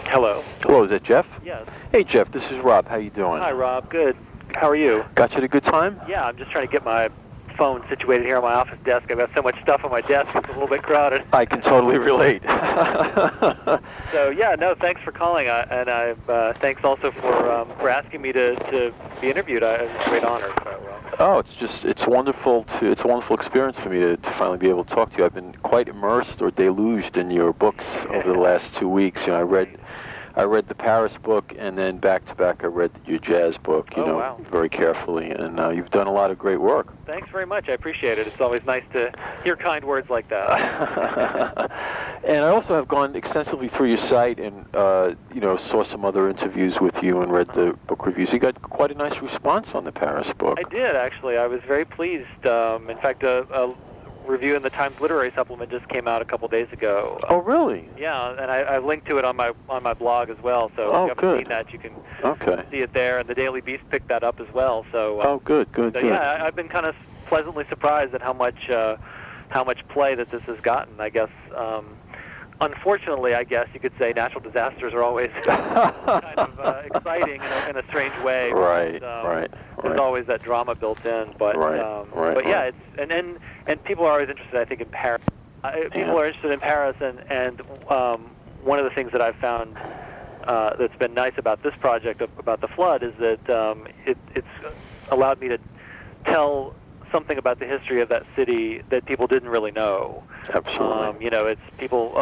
Hello. Hello, is that Jeff? Yes. Hey, Jeff, this is Rob. How you doing? Hi, Rob. Good. How are you? Got you at a good time? Yeah, I'm just trying to get my phone situated here on my office desk. I've got so much stuff on my desk, it's a little bit crowded. I can totally relate. So, yeah, no, thanks for calling, and thanks also for asking me to be interviewed. It was a great honor. Oh, it's a wonderful experience for me to finally be able to talk to you. I've been quite immersed or deluged in your books over the last 2 weeks. You know, I read the Paris book, and then back to back I read your jazz book. Wow. Very carefully, and you've done a lot of great work. Thanks very much. I appreciate it. It's always nice to hear kind words like that. And I also have gone extensively through your site and saw some other interviews with you and read the book reviews. You got quite a nice response on the Paris book. I did, actually. I was very pleased. In fact, a review in the Times Literary Supplement just came out a couple days ago. Oh, really? Yeah, and I linked to it on my blog as well. So if you haven't seen that, you can see it there. And the Daily Beast picked that up as well. So good. Yeah, I've been kind of pleasantly surprised at how much play that this has gotten. I guess, unfortunately, I guess you could say natural disasters are always kind of exciting in a strange way. Right. There's always that drama built in, but yeah, it's and people are always interested, I think, in Paris. People are interested in Paris, and one of the things that I've found that's been nice about this project about the flood is that it's allowed me to tell something about the history of that city that people didn't really know. Absolutely. A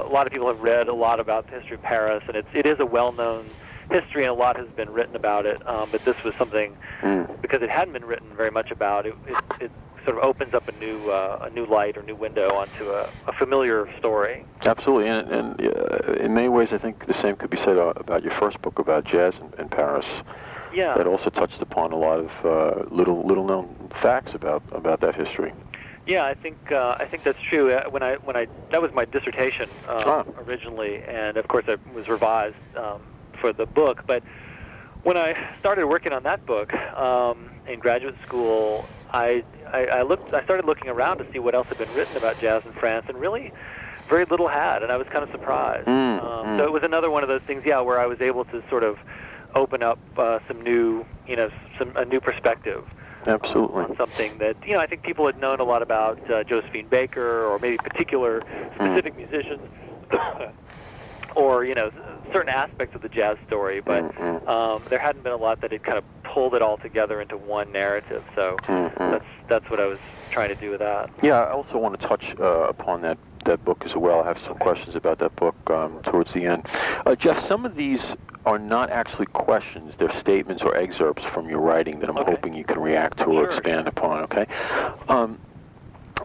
lot of people have read a lot about the history of Paris, and it is a well-known history, and a lot has been written about it. But this was something because it hadn't been written very much about. It sort of opens up a new light or new window onto a familiar story. Absolutely, and in many ways, I think the same could be said about your first book about jazz in Paris. Yeah. That also touched upon a lot of little-known facts about that history. Yeah, I think that's true. When I that was my dissertation originally, and of course it was revised for the book. But when I started working on that book in graduate school, I started looking around to see what else had been written about jazz in France, and really very little had, and I was kind of surprised. So it was another one of those things, where I was able to sort of open up a new perspective. Absolutely. On something that I think people had known a lot about Josephine Baker, or maybe particular specific musicians, or certain aspects of the jazz story, but there hadn't been a lot that had kind of pulled it all together into one narrative. So that's what I was trying to do with that. Yeah, I also want to touch upon that book as well. I have some questions about that book towards the end. Jeff, some of these are not actually questions. They're statements or excerpts from your writing that I'm hoping you can react to or expand upon, okay?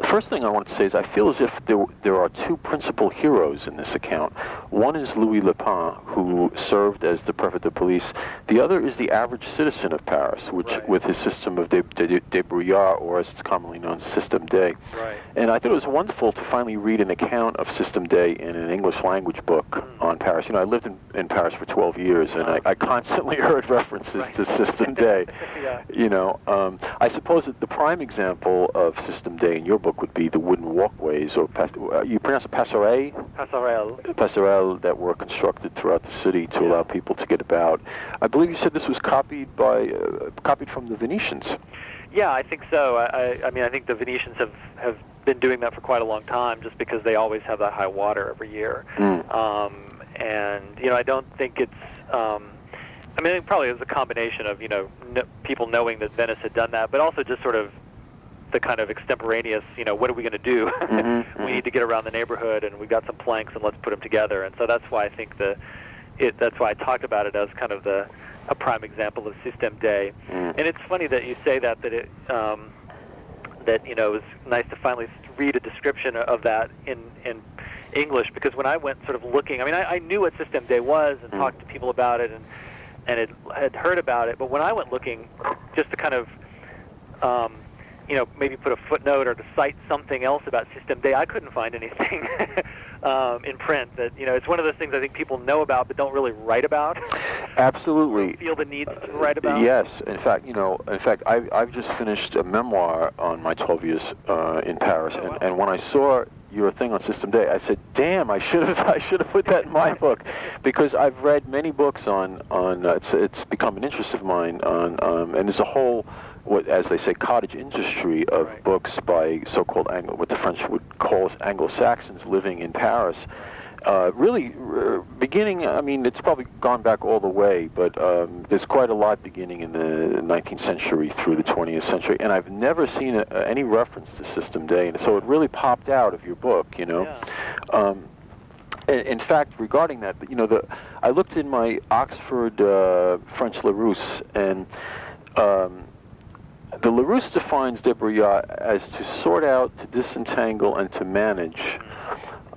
First thing I want to say is I feel as if there are two principal heroes in this account. One is Louis Lepin, who served as the prefect of police. The other is the average citizen of Paris, which with his system of débrouillard, or as it's commonly known, Système D. Right. And I thought it was wonderful to finally read an account of Système D in an English language book on Paris. I lived in Paris for 12 years, and I constantly heard references to Système D. I suppose that the prime example of Système D in your book would be the wooden walkways, or you pronounce it passerelle? Passerelle that were constructed throughout the city to allow people to get about. I believe you said this was copied from the Venetians. Yeah, I think so. I mean, I think the Venetians have been doing that for quite a long time, just because they always have that high water every year. And I don't think it's. I mean, it probably is a combination of people knowing that Venice had done that, but also just sort of the kind of extemporaneous, what are we going to do? We need to get around the neighborhood, and we got some planks, and let's put them together. And so that's why I think that's why I talked about it as kind of a prime example of Système D. And it's funny that you say that it was nice to finally read a description of that in English, because when I went sort of looking, I mean, I knew what Système D was and talked to people about it and had heard about it, but when I went looking just to kind of maybe put a footnote or to cite something else about Système D, I couldn't find anything in print. That it's one of those things I think people know about but don't really write about. Absolutely. Feel the need to write about. Yes, in fact, I've just finished a memoir on my 12 years in Paris, and when I saw your thing on System Day, I said, "Damn, I should have put that in my book," because I've read many books on it's become an interest of mine on and there's a whole, what, as they say, cottage industry of books by so-called what the French would call Anglo-Saxons living in Paris. Beginning, I mean, it's probably gone back all the way, but there's quite a lot beginning in the 19th century through the 20th century, and I've never seen any reference to System Day, and so it really popped out of your book, you know. Yeah. In fact, regarding that, you know, I looked in my Oxford French Larousse, and the Larousse defines débrouillard as to sort out, to disentangle, and to manage.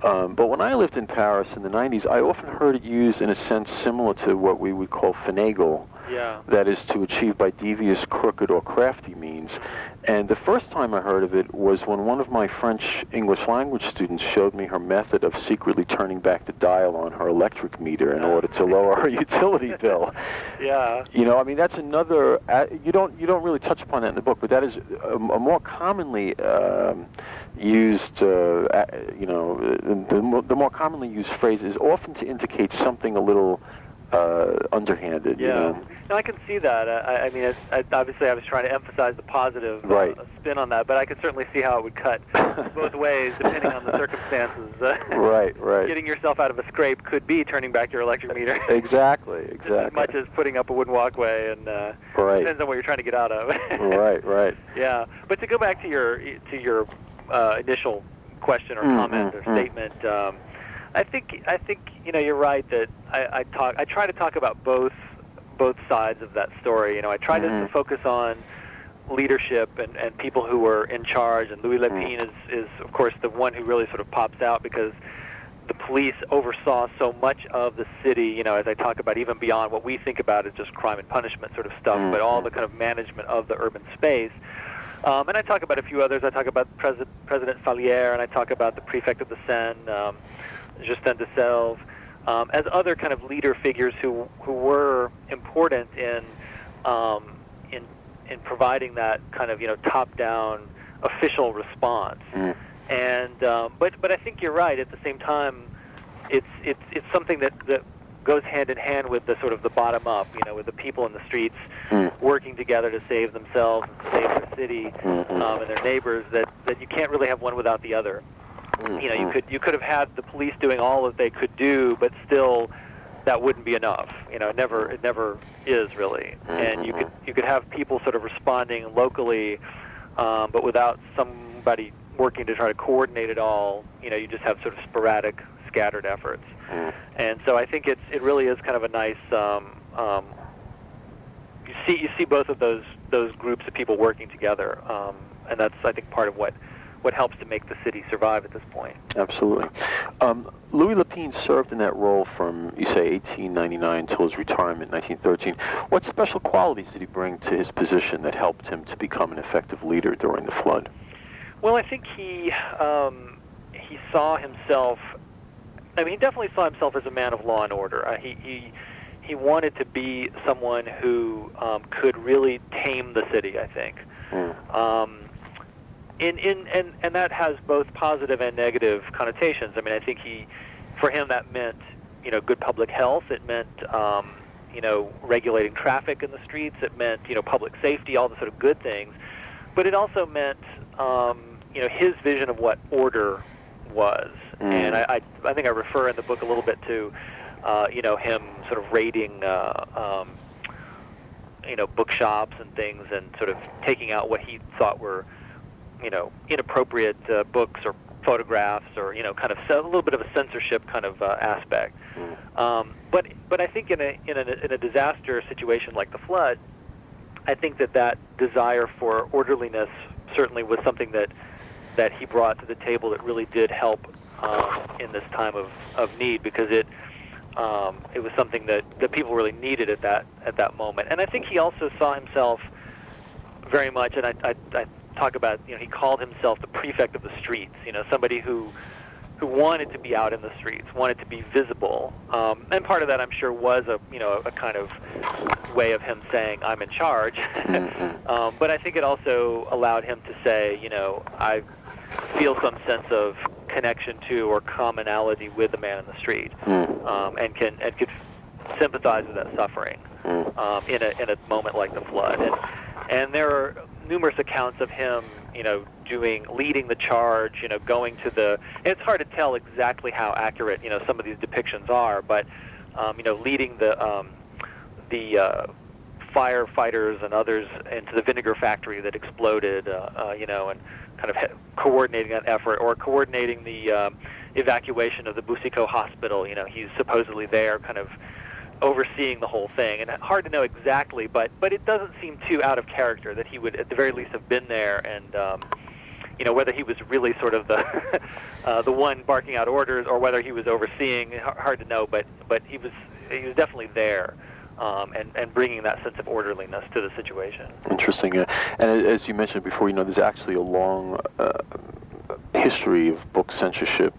But when I lived in Paris in the 90s, I often heard it used in a sense similar to what we would call finagle. Yeah. That is, to achieve by devious, crooked, or crafty means. And the first time I heard of it was when one of my French English language students showed me her method of secretly turning back the dial on her electric meter in order to lower her utility bill. Yeah. You know, I mean, that's another. You don't really touch upon that in the book, but that is a more commonly used. You know, the more commonly used phrase is often to indicate something a little underhanded. Yeah. You know? No, I can see that. I mean, obviously, I was trying to emphasize the positive spin on that, but I could certainly see how it would cut both ways, depending on the circumstances. Right. Getting yourself out of a scrape could be turning back your electric meter. Exactly. Just as much as putting up a wooden walkway, and depends on what you're trying to get out of. Right. Yeah, but to go back to your initial question or comment or statement. I think you know, you're right that I try to talk about both sides of that story. You know, I try to focus on leadership and people who were in charge, and Louis Lépine is of course the one who really sort of pops out because the police oversaw so much of the city, you know, as I talk about, even beyond what we think about as just crime and punishment sort of stuff, but all the kind of management of the urban space. And I talk about a few others. I talk about President Fallière, and I talk about the prefect of the Seine, Justin de Selve, as other kind of leader figures who were important in providing that kind of, you know, top-down official response. And but I think you're right. At the same time, it's something that goes hand in hand with the sort of the bottom up, you know, with the people in the streets working together to save themselves and save the city and their neighbors. That you can't really have one without the other. You know, you could have had the police doing all that they could do, but still that wouldn't be enough. You know, it never is really. And you could have people sort of responding locally, but without somebody working to try to coordinate it all. You know, you just have sort of sporadic, scattered efforts. And so I think it really is kind of a nice. You see both of those groups of people working together, and that's, I think, part of what helps to make the city survive at this point. Absolutely. Louis Lépine served in that role from, you say, 1899 until his retirement in 1913. What special qualities did he bring to his position that helped him to become an effective leader during the flood? Well, I think he saw himself. I mean, he definitely saw himself as a man of law and order. He wanted to be someone who could really tame the city, I think. And that has both positive and negative connotations. I mean, I think for him that meant, you know, good public health. It meant, you know, regulating traffic in the streets. It meant, you know, public safety, all the sort of good things. But it also meant, you know, his vision of what order was. And I think I refer in the book a little bit to, you know, him sort of raiding, you know, bookshops and things, and sort of taking out what he thought were, you know, inappropriate books or photographs, or, you know, kind of a little bit of a censorship kind of aspect. But I think in a disaster situation like the flood, I think that desire for orderliness certainly was something that he brought to the table that really did help in this time of need, because it was something that people really needed at that moment. And I think he also saw himself very much, and I talk about, you know, he called himself the prefect of the streets, you know, somebody who wanted to be out in the streets, wanted to be visible. And part of that, I'm sure, was a kind of way of him saying, I'm in charge. But I think it also allowed him to say, you know, I feel some sense of connection to or commonality with the man in the street, and could sympathize with that suffering in a moment like the flood. And there are numerous accounts of him, leading the charge, going to the. And it's hard to tell exactly how accurate, some of these depictions are, but leading the firefighters and others into the vinegar factory that exploded, and kind of coordinating that effort, or coordinating the evacuation of the Boucicaut hospital. He's supposedly there, kind of overseeing the whole thing. And hard to know exactly, but it doesn't seem too out of character that he would, at the very least, have been there, and whether he was really sort of the the one barking out orders, or whether he was overseeing, hard to know. But he was definitely there. And bringing that sense of orderliness to the situation. Interesting. And as you mentioned before, there's actually a long history of book censorship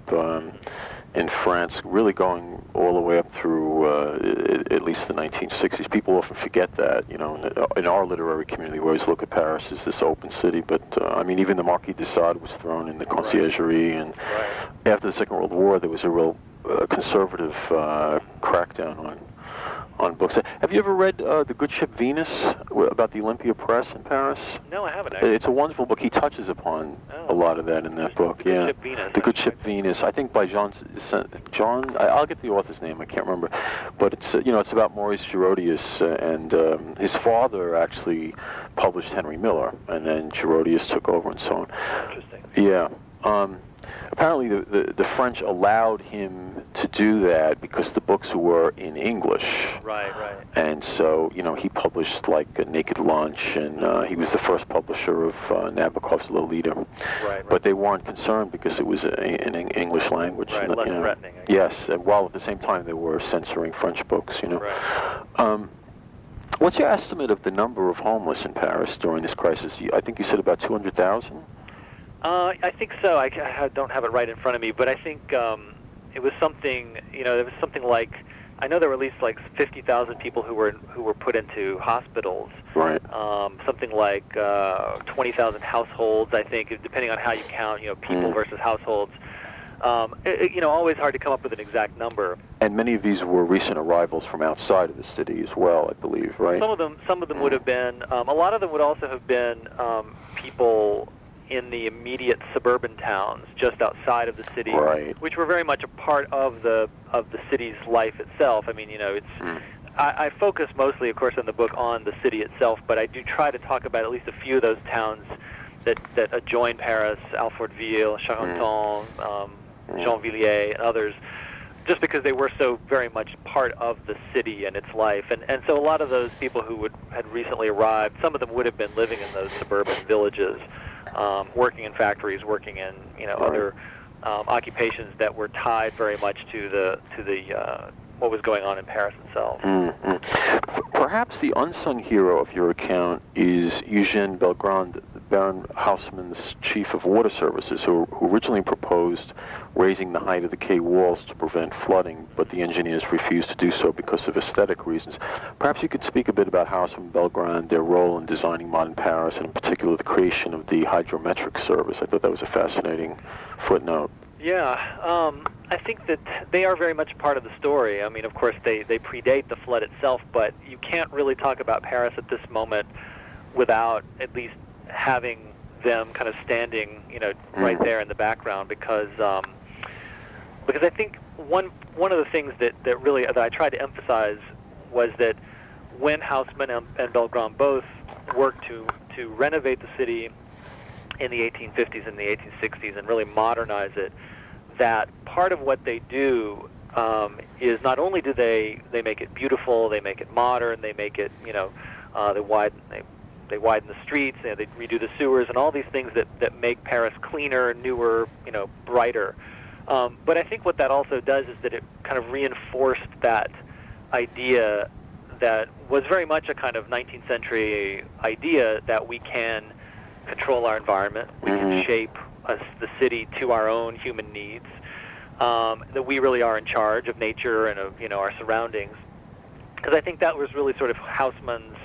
in France, really going all the way up through at least the 1960s. People often forget that. In our literary community, we always look at Paris as this open city, but even the Marquis de Sade was thrown in the Conciergerie, and after the Second World War, there was a real conservative crackdown on books. Have you ever read The Good Ship Venus, about the Olympia Press in Paris? No, I haven't. Actually. It's a wonderful book. He touches upon a lot of that in that book. The Good Ship Venus. The Good Ship Venus. I think by John. I'll get the author's name. I can't remember, but it's it's about Maurice Girodias, and his father actually published Henry Miller, and then Girodias took over and so on. Interesting. Yeah. Apparently, the French allowed him to do that because the books were in English. Right. And so, he published like Naked Lunch, and he was the first publisher of Nabokov's Lolita. Right. But they weren't concerned because it was in English language. Right, less threatening. Yes, and while at the same time they were censoring French books. Right. What's your estimate of the number of homeless in Paris during this crisis? I think you said about 200,000? I think so. I don't have it right in front of me, but I think it was something. There was something like, I know there were at least like 50,000 people who were put into hospitals. Right. Something like 20,000 households. I think, depending on how you count, people versus households. Always hard to come up with an exact number. And many of these were recent arrivals from outside of the city as well, I believe, right? Some of them would have been. A lot of them would also have been people in the immediate suburban towns just outside of the city, which were very much a part of the city's life itself. I focus mostly, of course, in the book on the city itself, but I do try to talk about at least a few of those towns that adjoin Paris: Alfortville, Charenton, Gennevilliers, and others, just because they were so very much part of the city and its life. And so a lot of those people who had recently arrived, some of them would have been living in those suburban villages, working in factories, working in other occupations that were tied very much to the what was going on in Paris itself. Perhaps the unsung hero of your account is Eugène Belgrand, Baron Haussmann's chief of water services, who originally proposed raising the height of the quay walls to prevent flooding, but the engineers refused to do so because of aesthetic reasons. Perhaps you could speak a bit about Haussmann and Belgrand, their role in designing modern Paris, and in particular the creation of the hydrometric service. I thought that was a fascinating footnote. Yeah, I think that they are very much part of the story. Of course, they predate the flood itself, but you can't really talk about Paris at this moment without at least having them kind of standing, right there in the background, because I think one of the things that I tried to emphasize was that when Haussmann and Belgrand both worked to renovate the city in the 1850s and the 1860s and really modernize it, that part of what they do is not only do they make it beautiful, they make it modern, they make it, they widen the streets, they redo the sewers, and all these things that make Paris cleaner, newer, brighter. But I think what that also does is that it kind of reinforced that idea that was very much a kind of 19th century idea that we can control our environment, we can shape the city to our own human needs, that we really are in charge of nature and of our surroundings. Because I think that was really sort of Haussmann's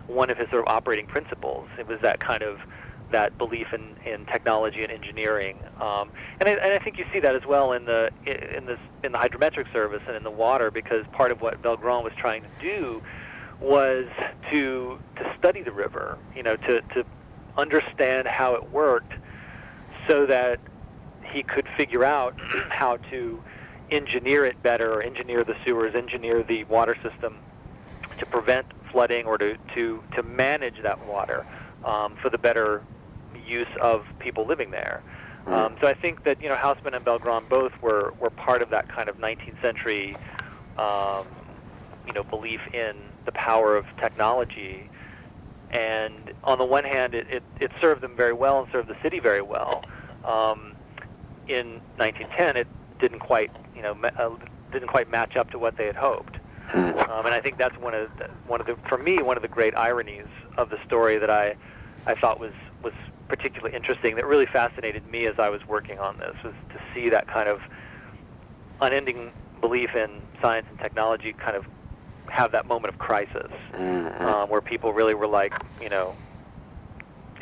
one of his sort of operating principles. It was that kind of that belief in technology and engineering, and I think you see that as well in the hydrometric service and in the water, because part of what Belgrand was trying to do was to study the river, to understand how it worked, so that he could figure out how to engineer it better, or engineer the sewers, engineer the water system to prevent flooding, or to manage that water for the better use of people living there. So I think that Haussmann and Belgrand both were part of that kind of 19th century belief in the power of technology. And on the one hand, it served them very well and served the city very well. In 1910, it didn't quite match up to what they had hoped. And I think that's one of the great ironies of the story that I thought was particularly interesting, that really fascinated me as I was working on this, was to see that kind of unending belief in science and technology kind of have that moment of crisis, where people really were like,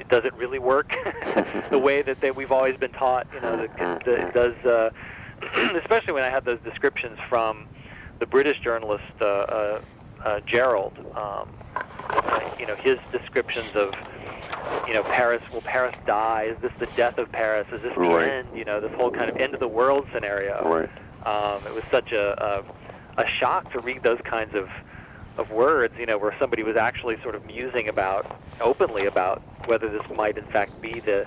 does it really work the way that we've always been taught? It does, especially when I had those descriptions from the British journalist Gerald, his descriptions of, Paris, will Paris die? Is this the death of Paris? Is this the end? This whole kind of end of the world scenario. Right. It was such a shock to read those kinds of words, where somebody was actually sort of musing openly about whether this might in fact be the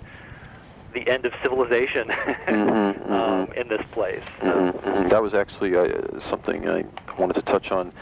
end of civilization in this place. That was actually something I wanted to touch on.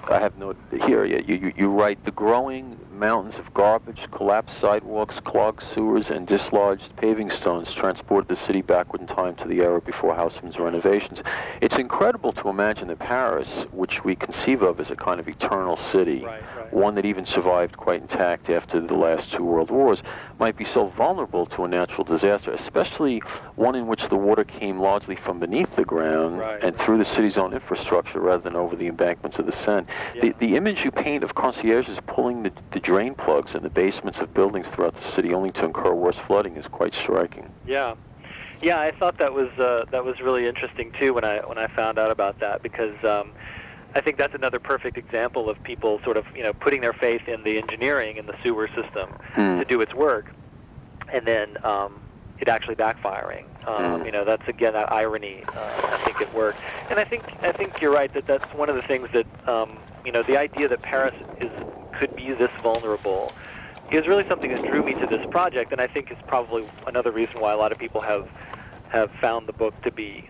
I have noted here, you write, the growing mountains of garbage, collapsed sidewalks, clogged sewers, and dislodged paving stones transported the city backward in time to the era before Haussmann's renovations. It's incredible to imagine that Paris, which we conceive of as a kind of eternal city, one that even survived quite intact after the last two world wars, might be so vulnerable to a natural disaster, especially one in which the water came largely from beneath the ground and through the city's own infrastructure rather than over the embankments of the Seine. Yeah. The image you paint of concierges pulling the drain plugs in the basements of buildings throughout the city only to incur worse flooding is quite striking. Yeah, I thought that was really interesting too when I found out about that, because I think that's another perfect example of people sort of putting their faith in the engineering in the sewer system to do its work, and then it actually backfiring. That's again that irony. I think it worked, and I think you're right that that's one of the things that the idea that Paris could be this vulnerable is really something that drew me to this project, and I think is probably another reason why a lot of people have found the book to be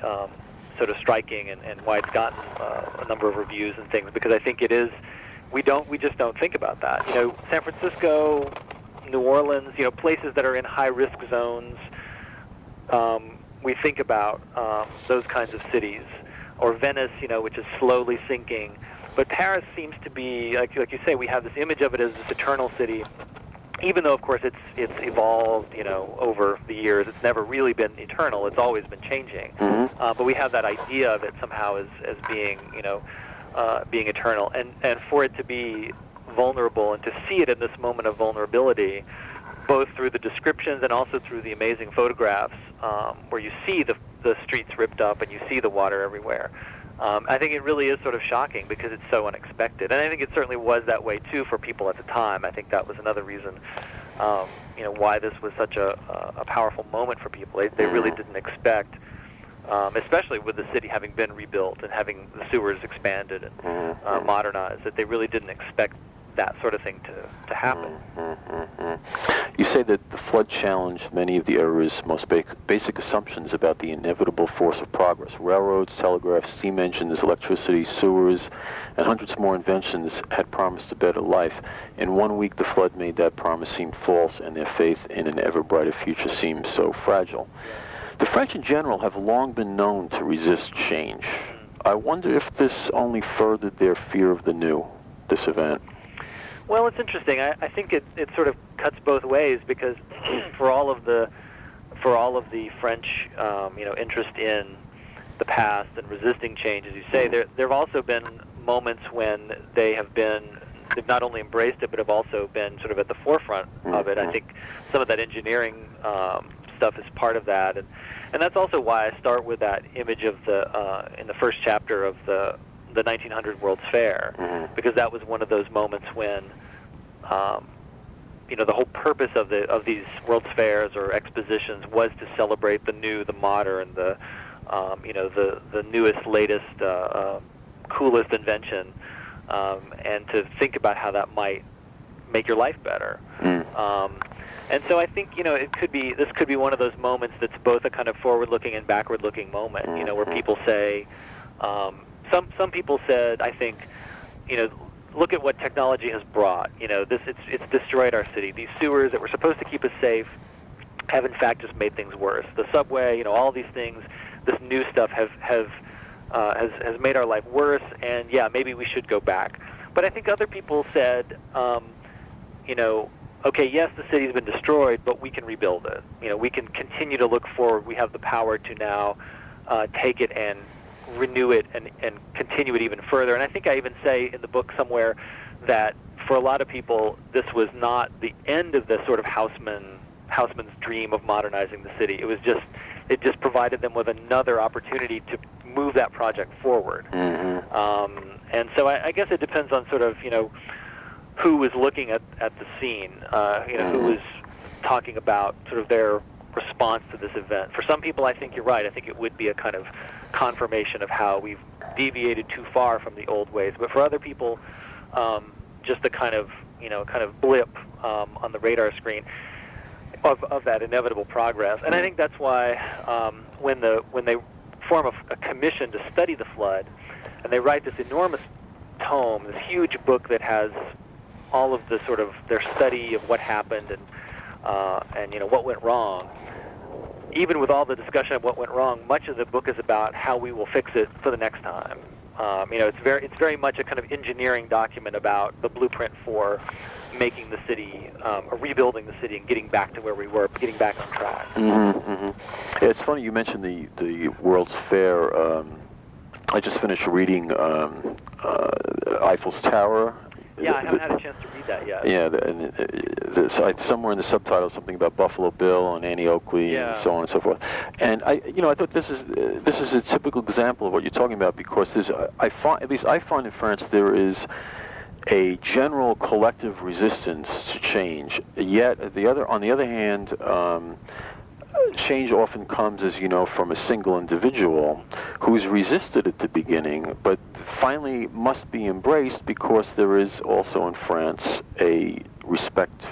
sort of striking, and why it's gotten a number of reviews and things, because I think it is. We just don't think about that. San Francisco, New Orleans, places that are in high-risk zones. We think about those kinds of cities, or Venice, which is slowly sinking. But Paris seems to be, like you say, we have this image of it as this eternal city, even though, of course, it's evolved, over the years. It's never really been eternal. It's always been changing. But we have that idea of it somehow as being, being eternal. And for it to be vulnerable and to see it in this moment of vulnerability, both through the descriptions and also through the amazing photographs, where you see the streets ripped up and you see the water everywhere. I think it really is sort of shocking because it's so unexpected. And I think it certainly was that way, too, for people at the time. I think that was another reason, why this was such a powerful moment for people. They really didn't expect, especially with the city having been rebuilt and having the sewers expanded and modernized, that they really didn't expect that sort of thing to happen. You say that the flood challenged many of the era's most basic assumptions about the inevitable force of progress. Railroads, telegraphs, steam engines, electricity, sewers, and hundreds more inventions had promised a better life. In 1 week, the flood made that promise seem false, and their faith in an ever brighter future seemed so fragile. The French in general have long been known to resist change. I wonder if this only furthered their fear of the new, this event. Well, it's interesting. I think it sort of cuts both ways, because for all of the French interest in the past and resisting change, as you say, there have also been moments when they have been they've not only embraced it, but have also been sort of at the forefront of it. I think some of that engineering stuff is part of that, and that's also why I start with that image of the in the first chapter of the 1900 World's Fair, because that was one of those moments when the whole purpose of these World's Fairs or expositions was to celebrate the new, the modern, the newest, latest, coolest invention, and to think about how that might make your life better. And so I think this could be one of those moments that's both a kind of forward-looking and backward-looking moment. Where people say, some people said, I think, look at what technology has brought. It's destroyed our city. These sewers that were supposed to keep us safe have in fact just made things worse. The subway, all these things, this new stuff has made our life worse. And yeah, maybe we should go back. But I think other people said, okay, yes, the city's been destroyed, but we can rebuild it. We can continue to look forward. We have the power to now take it and renew it and continue it even further. And I think I even say in the book somewhere that for a lot of people, this was not the end of the sort of Haussmann's dream of modernizing the city. It just provided them with another opportunity to move that project forward. And so I guess it depends on sort of, who was looking at the scene, who was talking about sort of their response to this event. For some people, I think you're right. I think it would be a kind of confirmation of how we've deviated too far from the old ways. But for other people, just a kind of blip on the radar screen of that inevitable progress. And I think that's why when they form a commission to study the flood, and they write this enormous tome, this huge book that has all of the sort of their study of what happened and what went wrong. Even with all the discussion of what went wrong, much of the book is about how we will fix it for the next time. It's very much a kind of engineering document about the blueprint for making the city, or rebuilding the city and getting back to where we were, getting back on track. Yeah, it's funny you mentioned the World's Fair. I just finished reading Eiffel's Tower. Yeah, I haven't had a chance to read that yet. Yeah, somewhere in the subtitle something about Buffalo Bill and Annie Oakley and so on and so forth. And I thought this is a typical example of what you're talking about, because I find in France there is a general collective resistance to change. Yet on the other hand, change often comes, as you know, from a single individual who's resisted at the beginning, but finally must be embraced, because there is also in France a respect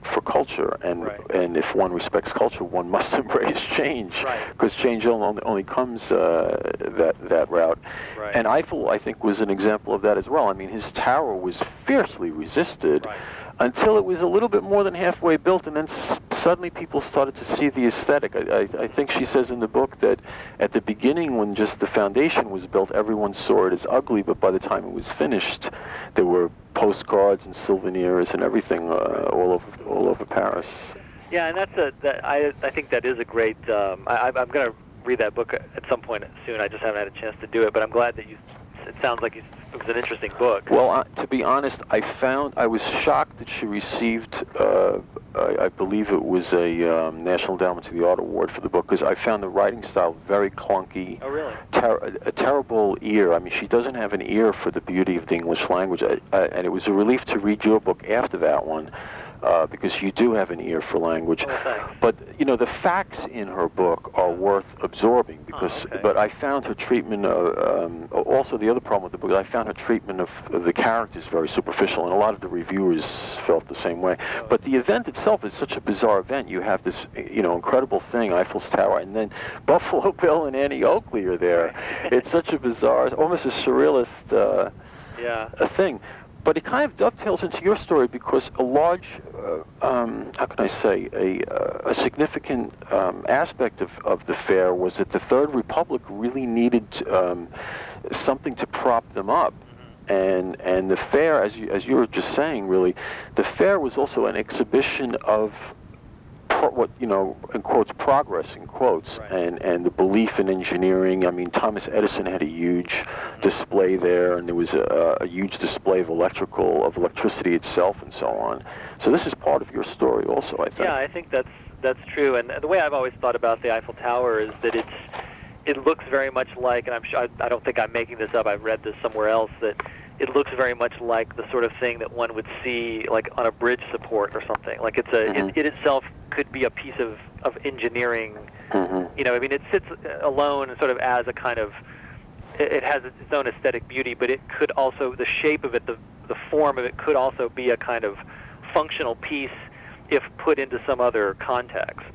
for culture, and if one respects culture, one must embrace change, because change only comes that route. And Eiffel, I think, was an example of that as well. I mean, his tower was fiercely resisted until it was a little bit more than halfway built, and then suddenly people started to see the aesthetic. I think she says in the book that at the beginning, when just the foundation was built, everyone saw it as ugly, but by the time it was finished, there were postcards and souvenirs and everything all over Paris. Yeah, and I think that is a great. I'm going to read that book at some point soon. I just haven't had a chance to do it, but I'm glad that it sounds like it was an interesting book. Well, to be honest, I was shocked that she received, I believe it was a National Endowment to the Art Award for the book, because I found the writing style very clunky. Oh, really? A terrible ear. I mean, she doesn't have an ear for the beauty of the English language, and it was a relief to read your book after that one. Because you do have an ear for language. But, the facts in her book are worth absorbing, because, but I found her treatment, also the other problem with the book, I found her treatment of the characters very superficial, and a lot of the reviewers felt the same way. But the event itself is such a bizarre event. You have this, incredible thing, Eiffel's Tower, and then Buffalo Bill and Annie Oakley are there. It's such a bizarre, almost a surrealist a thing. But it kind of dovetails into your story, because a large, how can I say, a significant aspect of the fair was that the Third Republic really needed something to prop them up. And the fair, as you were just saying, really, the fair was also an exhibition of what, in quotes, progress, in quotes, and the belief in engineering. I mean, Thomas Edison had a huge display there, and there was a huge display of electricity itself, and so on. So this is part of your story, also, I think. Yeah, I think that's true. And the way I've always thought about the Eiffel Tower is that it looks very much like, and I'm sure I don't think I'm making this up. I've read this somewhere else, that it looks very much like the sort of thing that one would see like on a bridge support or something. Like it's it itself could be a piece of engineering. Mm-hmm. You know, I mean, it sits alone and sort of as a kind of, it has its own aesthetic beauty, but it could also, the shape of it, the form of it could also be a kind of functional piece if put into some other context.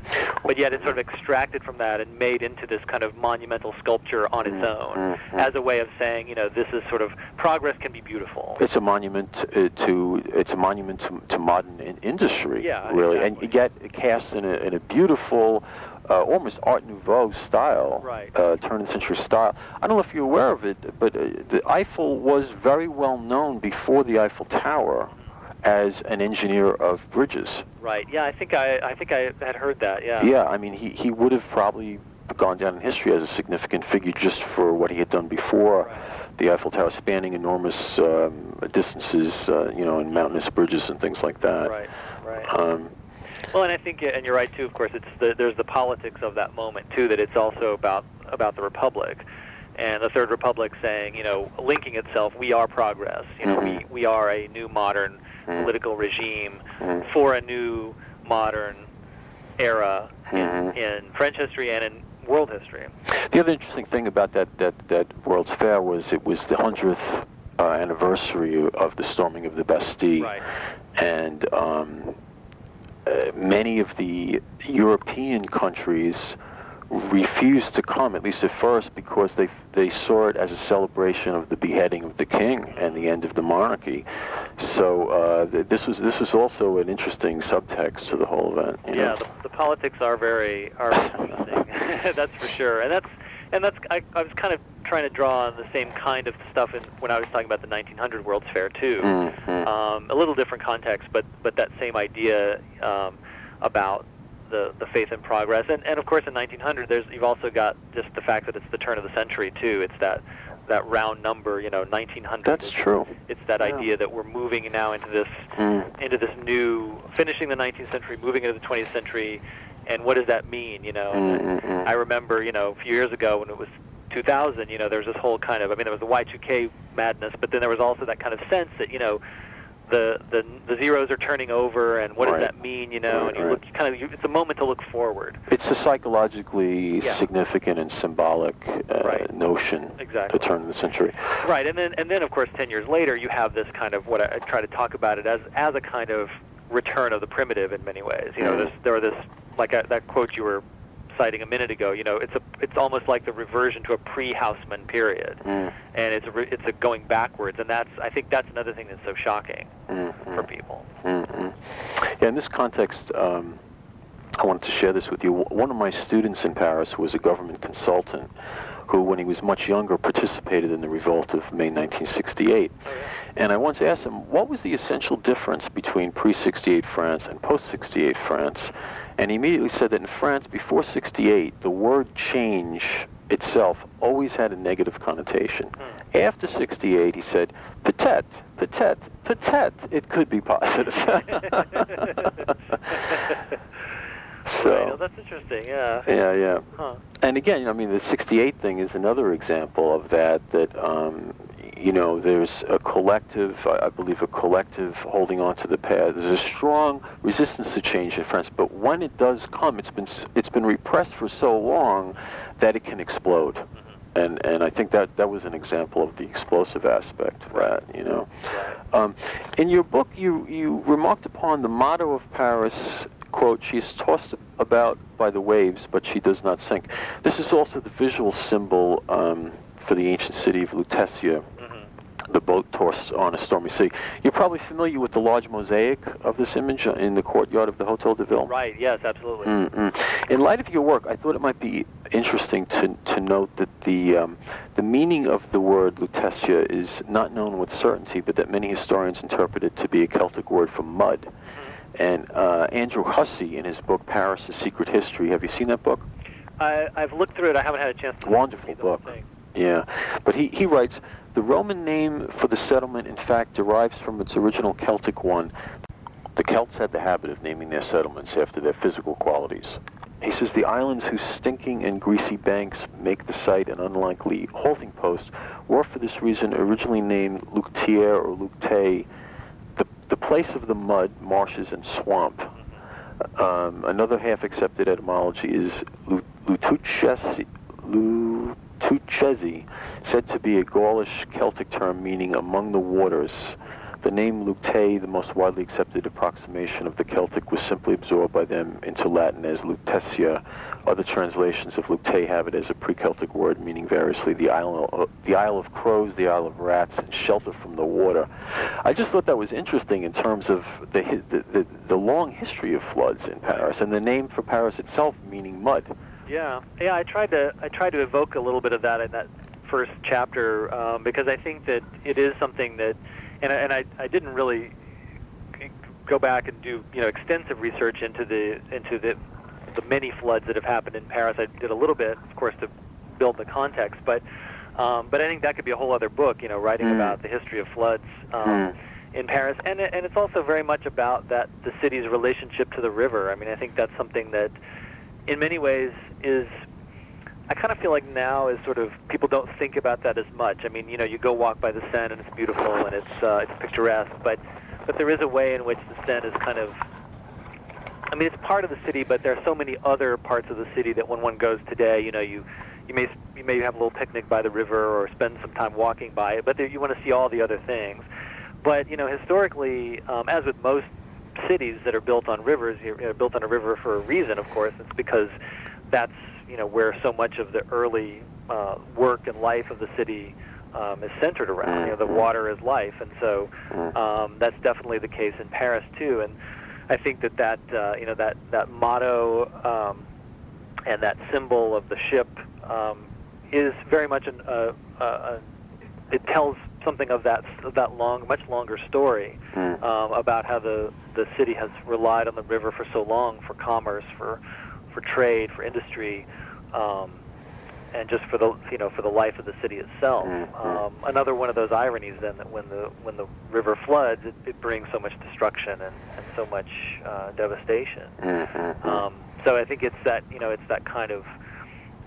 But yet it's sort of extracted from that and made into this kind of monumental sculpture on its own, as a way of saying, you know, this is sort of, progress can be beautiful. It's a monument to modern industry, yeah, really, exactly. And yet cast in a beautiful, almost Art Nouveau style, right. Turn-of-the-century style. I don't know if you're aware of it, but the Eiffel was very well known before the Eiffel Tower as an engineer of bridges. Right. Yeah, I think I had heard that. Yeah. Yeah, I mean, he would have probably gone down in history as a significant figure just for what he had done before. Right. The Eiffel Tower, spanning enormous distances, you know, and mountainous bridges and things like that. Right. Right. Well, and I think, and you're right too. Of course, there's the politics of that moment too. That it's also about the Republic, and the Third Republic saying, you know, linking itself, we are progress. You know, we are a new modern political regime for a new modern era in French history and in world history. The other interesting thing about that World's Fair was it was the 100th anniversary of the storming of the Bastille, Right. and many of the European countries refused to come, at least at first, because they saw it as a celebration of the beheading of the king and the end of the monarchy. So this was also an interesting subtext to the whole event. You know? The politics are very interesting. That's for sure. And that's I was kind of trying to draw on the same kind of stuff when I was talking about the 1900 World's Fair too. A little different context, but that same idea about the faith in progress, and of course in 1900 you've also got just the fact that it's the turn of the century too. It's that round number, you know, 1900. That's true. It's that idea that we're moving now into this new, finishing the 19th century, moving into the 20th century, and what does that mean? You know, I remember, you know, a few years ago when it was 2000, you know, there was this whole kind of, I mean, there was the Y2K madness, but then there was also that kind of sense that, you know, the zeros are turning over, and what does that mean, you know, and you look it's a moment to look forward. It's a psychologically significant and symbolic notion, exactly. The turn of the century. Right, and then of course 10 years later you have this kind of, what I try to talk about it as a kind of return of the primitive in many ways. You know, there are this, like that quote you were citing a minute ago, you know, it's almost like the reversion to a pre-Haussmann period, and it's a going backwards, and I think that's another thing that's so shocking for people. Yeah, in this context, I wanted to share this with you. One of my students in Paris was a government consultant who, when he was much younger, participated in the revolt of May 1968. Oh, yeah. And I once asked him, what was the essential difference between pre-68 France and post-68 France? And he immediately said that in France, before 68, the word change itself always had a negative connotation. After 68, he said, peut-être, it could be positive. So, right, well, that's interesting, yeah. Yeah. Huh. And again, I mean, the 68 thing is another example of that, you know, there's a collective, I believe a collective holding on to the past. There's a strong resistance to change in France, but when it does come, it's been repressed for so long that it can explode. And I think that was an example of the explosive aspect of that, you know. In your book, you remarked upon the motto of Paris, quote, "She is tossed about by the waves, but she does not sink." This is also the visual symbol for the ancient city of Lutetia, the boat tossed on a stormy sea. You're probably familiar with the large mosaic of this image in the courtyard of the Hotel de Ville? Right, yes, absolutely. In light of your work, I thought it might be interesting to note that the meaning of the word Lutetia is not known with certainty, but that many historians interpret it to be a Celtic word for mud. And Andrew Hussey, in his book Paris: A Secret History, have you seen that book? I've looked through it. I haven't had a chance to Wonderful read the whole book. thing. Yeah, but he writes, the Roman name for the settlement in fact derives from its original Celtic one. The Celts had the habit of naming their settlements after their physical qualities. He says the islands whose stinking and greasy banks make the site an unlikely halting post were for this reason originally named Luctier or Lucte, the place of the mud, marshes, and swamp. Another half-accepted etymology is Lutuchesi, said to be a Gaulish Celtic term meaning among the waters. The name Lucte, the most widely accepted approximation of the Celtic, was simply absorbed by them into Latin as Lutetia. Other translations of Lucte have it as a pre-Celtic word meaning variously the Isle of Crows, the Isle of Rats, and shelter from the water. I just thought that was interesting in terms of the long history of floods in Paris, and the name for Paris itself meaning mud. Yeah. I tried to evoke a little bit of that in that first chapter because I think that it is something that, and I didn't really go back and do extensive research into the many floods that have happened in Paris. I did a little bit, of course, to build the context, but I think that could be a whole other book, writing about the history of floods in Paris, and it's also very much about the city's relationship to the river. I mean, I think that's something that, in many ways, I kind of feel like now is sort of, people don't think about that as much. I mean, you go walk by the Seine and it's beautiful and it's picturesque, but there is a way in which the Seine is kind of, I mean, it's part of the city, but there are so many other parts of the city that when one goes today, you may have a little picnic by the river or spend some time walking by it, but you want to see all the other things. But historically, as with most cities that are built on rivers, built on a river for a reason, of course. It's because that's where so much of the early work and life of the city is centered around. The water is life, and so that's definitely the case in Paris too. And I think that motto and that symbol of the ship is very much it tells something of that much longer story about how the city has relied on the river for so long for commerce, for trade, for industry, and just for the life of the city itself. Another one of those ironies then, that when the river floods, it brings so much destruction and so much devastation. So I think it's that kind of,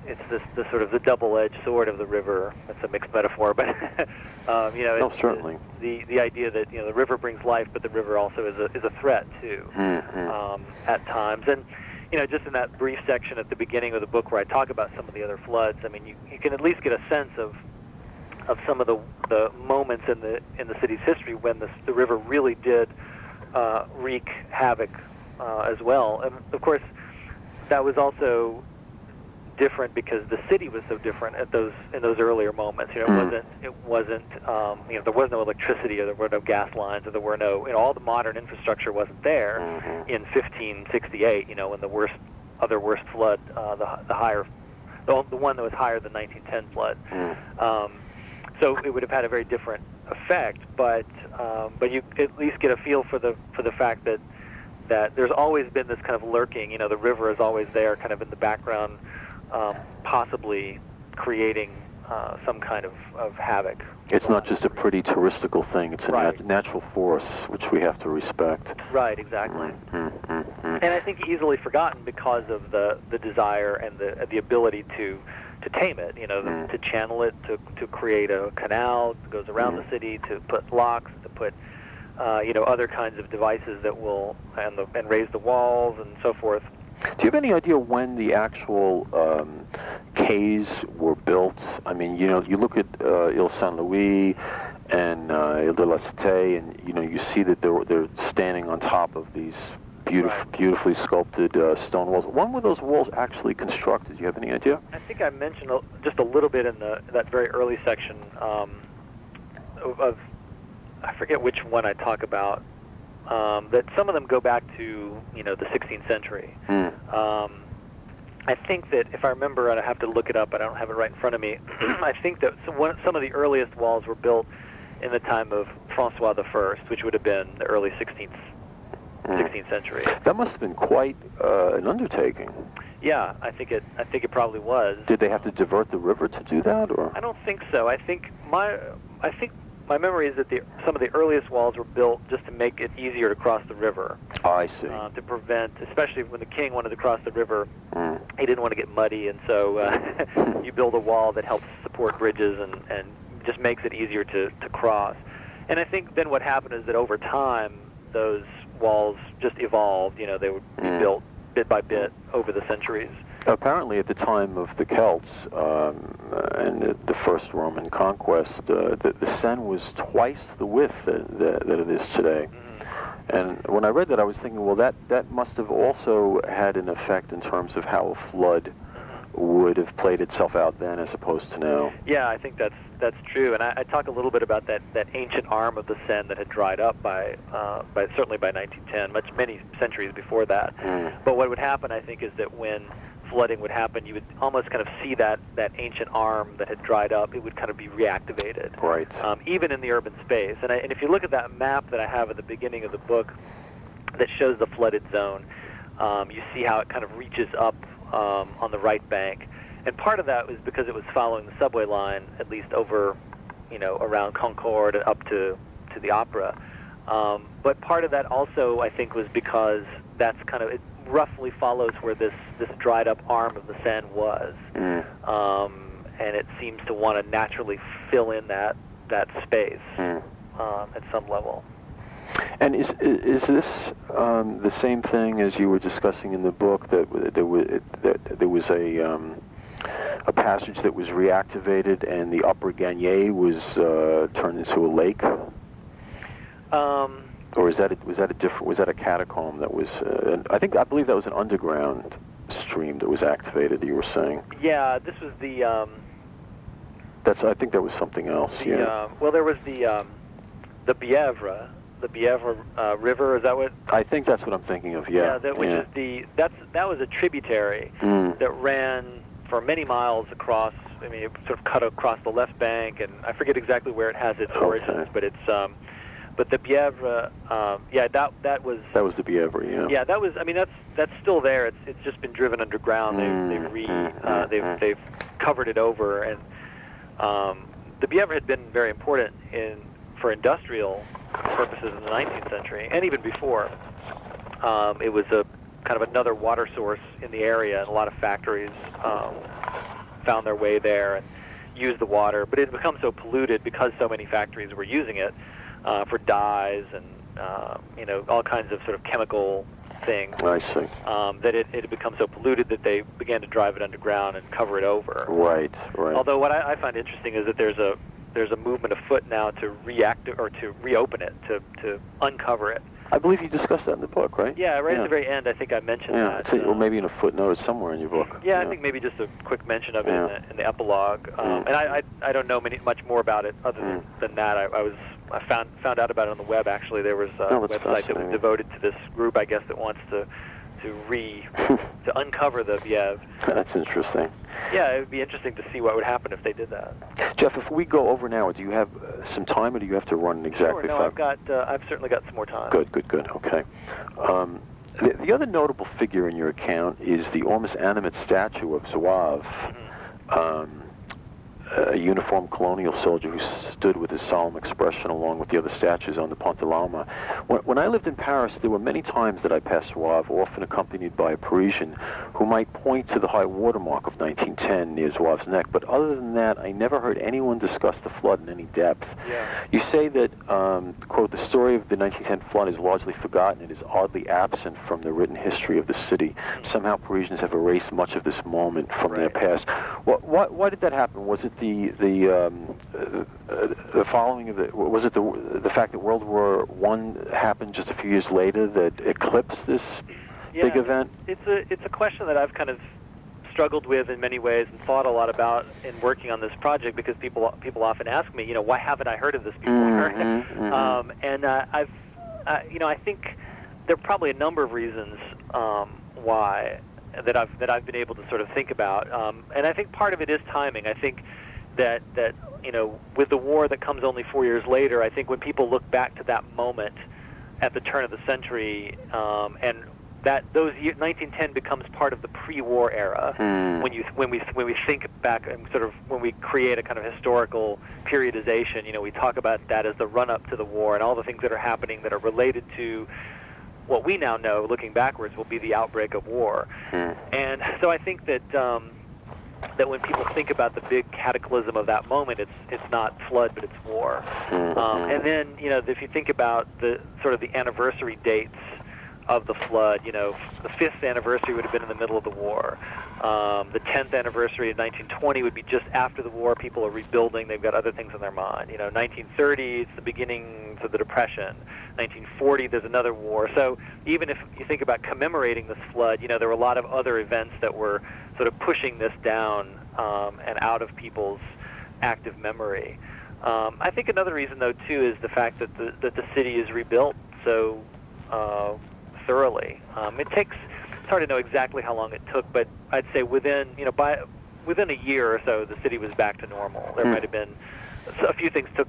it's the sort of the double-edged sword of the river. It's a mixed metaphor, but it's certainly the idea that the river brings life, but the river also is a threat too at times. And just in that brief section at the beginning of the book where I talk about some of the other floods, I mean, you can at least get a sense of some of the moments in the city's history when the river really did wreak havoc as well. And of course, that was also different because the city was so different in those earlier moments. It wasn't there was no electricity, or there were no gas lines, or there were no all the modern infrastructure wasn't there in 1568. When the worst flood, the one that was higher than 1910 flood. So it would have had a very different effect. But you at least get a feel for the fact that there's always been this kind of lurking. The river is always there, kind of in the background. Possibly creating some kind of havoc. It's not just a pretty touristical thing. It's a natural force which we have to respect. Right, exactly. And I think easily forgotten because of the desire and the ability to tame it. To channel it, to create a canal that goes around the city, to put locks, to put other kinds of devices that will and raise the walls and so forth. Do you have any idea when the actual quays were built? I mean, you look at Ile Saint-Louis and Ile de la Cité, and you see that they're standing on top of these beautifully sculpted stone walls. When were those walls actually constructed? Do you have any idea? I think I mentioned just a little bit in that very early section of I forget which one I talk about. That some of them go back to the 16th century. I think that if I remember, and I have to look it up, I don't have it right in front of me. I think that some of the earliest walls were built in the time of Francois I, which would have been the early 16th century. That must have been quite an undertaking. Yeah, I think it probably was. Did they have to divert the river to do that, or? I don't think so. I think my memory is that some of the earliest walls were built just to make it easier to cross the river. Oh, I see. To prevent, especially when the king wanted to cross the river, he didn't want to get muddy, and so you build a wall that helps support bridges and just makes it easier to cross. And I think then what happened is that over time, those walls just evolved. They would be built bit by bit over the centuries. Apparently, at the time of the Celts and the first Roman conquest, the Seine was twice the width that it is today. And when I read that, I was thinking, well, that must have also had an effect in terms of how a flood would have played itself out then as opposed to now. Yeah, I think that's true. And I talk a little bit about that ancient arm of the Seine that had dried up by certainly by 1910, many centuries before that. But what would happen, I think, is that when flooding would happen, you would almost kind of see that ancient arm that had dried up. It would kind of be reactivated. Right. Even in the urban space. And if you look at that map that I have at the beginning of the book that shows the flooded zone, you see how it kind of reaches up on the right bank. And part of that was because it was following the subway line, at least over, around Concorde up to the Opera. But part of that also, I think, was because that's kind of, it roughly follows where this dried up arm of the Seine was. And it seems to want to naturally fill in that space at some level. And is this the same thing as you were discussing in the book, that there was a passage that was reactivated and the Upper Gagne was turned into a lake? Or was that a catacomb that was? I believe that was an underground stream that was activated. You were saying? Yeah, this was the. I think that was something else. Well, there was the Bièvre. The Bièvre River, is that what? I think that's what I'm thinking of. Yeah. Is that was a tributary that ran for many miles across. I mean, it sort of cut across the left bank, and I forget exactly where it has its origins, but it's. But the Bièvre, that was. That was the Bièvre, yeah. Yeah, that was. I mean, that's still there. It's just been driven underground. They've covered it over, and the Bièvre had been very important for industrial purposes in the 19th century, and even before. It was a kind of another water source in the area, and a lot of factories found their way there and used the water. But it had become so polluted because so many factories were using it for dyes and all kinds of sort of chemical things. I see. That it had become so polluted that they began to drive it underground and cover it over. Right. Although what I find interesting is that there's a movement afoot now to reopen it, to uncover it. I believe you discussed that in the book, right? Yeah, at the very end, I think I mentioned that. Or maybe in a footnote or somewhere in your book. Yeah, I think maybe just a quick mention of it in the epilogue. And I don't know much more about it other than that. I found out about it on the web. Actually, there was a website that was devoted to this group, I guess, that wants to uncover the Bièvre. That's interesting. Yeah, it would be interesting to see what would happen if they did that. Jeff, if we go over now, do you have some time, or do you have to run exactly? Sure. No, I've certainly got some more time. Good. Okay. The other notable figure in your account is the almost animate statue of Zouave. A uniformed colonial soldier who stood with his solemn expression along with the other statues on the Pont de l'Alma. When I lived in Paris, there were many times that I passed Zouave, often accompanied by a Parisian, who might point to the high water mark of 1910 near Zouave's neck. But other than that, I never heard anyone discuss the flood in any depth. Yeah. You say that, quote, the story of the 1910 flood is largely forgotten. It is oddly absent from the written history of the city. Somehow Parisians have erased much of this moment from their past. Why did that happen? Was it the following of the fact that World War I happened just a few years later that eclipsed this big event? It's a question that I've kind of struggled with in many ways and thought a lot about in working on this project, because people often ask me, why haven't I heard of this before? And I think there are probably a number of reasons why that I've been able to sort of think about, and I think part of it is timing. I think that with the war that comes only 4 years later, I think when people look back to that moment at the turn of the century, and years, 1910 becomes part of the pre-war era. When we think back and sort of when we create a kind of historical periodization, we talk about that as the run-up to the war and all the things that are happening that are related to what we now know, looking backwards, will be the outbreak of war. And so I think that that when people think about the big cataclysm of that moment, it's not flood, but it's war. And then, if you think about the sort of the anniversary dates of the flood, the 5th anniversary would have been in the middle of the war. The 10th anniversary of 1920 would be just after the war. People are rebuilding. They've got other things on their mind. 1930, it's the beginning of the Depression. 1940, there's another war. So even if you think about commemorating this flood, there were a lot of other events that were sort of pushing this down and out of people's active memory. I think another reason, though, too, is the fact that the city is rebuilt so thoroughly. It's hard to know exactly how long it took, but I'd say within a year or so, the city was back to normal. There might have been a few things took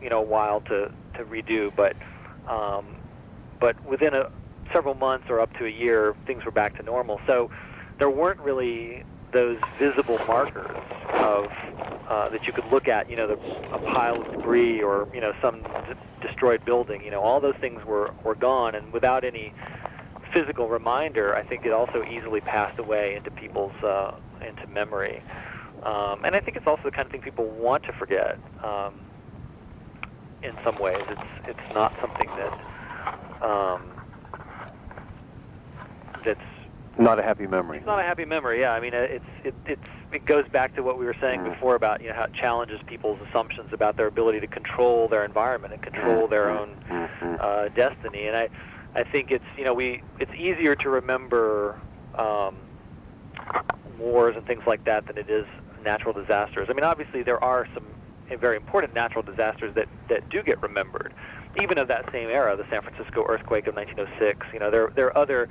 a while to redo, but within several months or up to a year, things were back to normal. So there weren't really those visible markers of that you could look at, a pile of debris or some destroyed building. All those things were gone, and without any physical reminder, I think it also easily passed away into people's into memory. And I think it's also the kind of thing people want to forget. In some ways, it's not something that's not a happy memory. It's not a happy memory. Yeah, I mean, it goes back to what we were saying before about how it challenges people's assumptions about their ability to control their environment and control their own destiny. And I think it's easier to remember wars and things like that than it is natural disasters. I mean, obviously there are some very important natural disasters that do get remembered, even of that same era, the San Francisco earthquake of 1906. There are other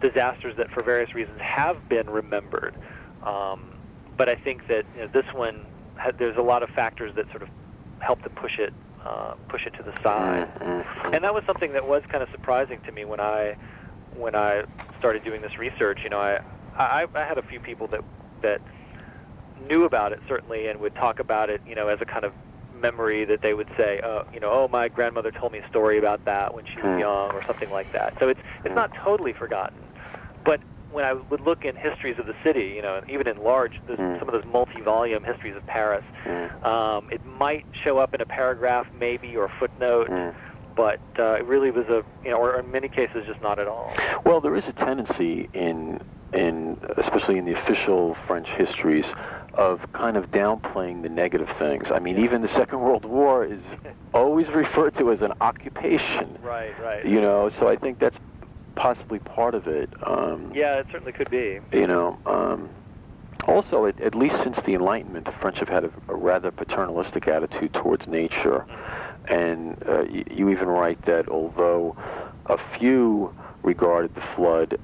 disasters that for various reasons have been remembered. But I think that this one, there's a lot of factors that sort of help to push it to the side. And that was something that was kind of surprising to me when I started doing this research. I had a few people that knew about it, certainly, and would talk about it, as a kind of memory that they would say, oh, my grandmother told me a story about that when she was young, or something like that. So it's not totally forgotten. But when I would look in histories of the city, even in large, some of those multi-volume histories of Paris, it might show up in a paragraph maybe or a footnote, but it really was or in many cases just not at all. Well, there is a tendency in especially in the official French histories of kind of downplaying the negative things. I mean, even the Second World War is always referred to as an occupation. Right. So I think that's possibly part of it. Yeah, it certainly could be. Also, at least since the Enlightenment, the French have had a rather paternalistic attitude towards nature. And you even write that although a few regarded the flood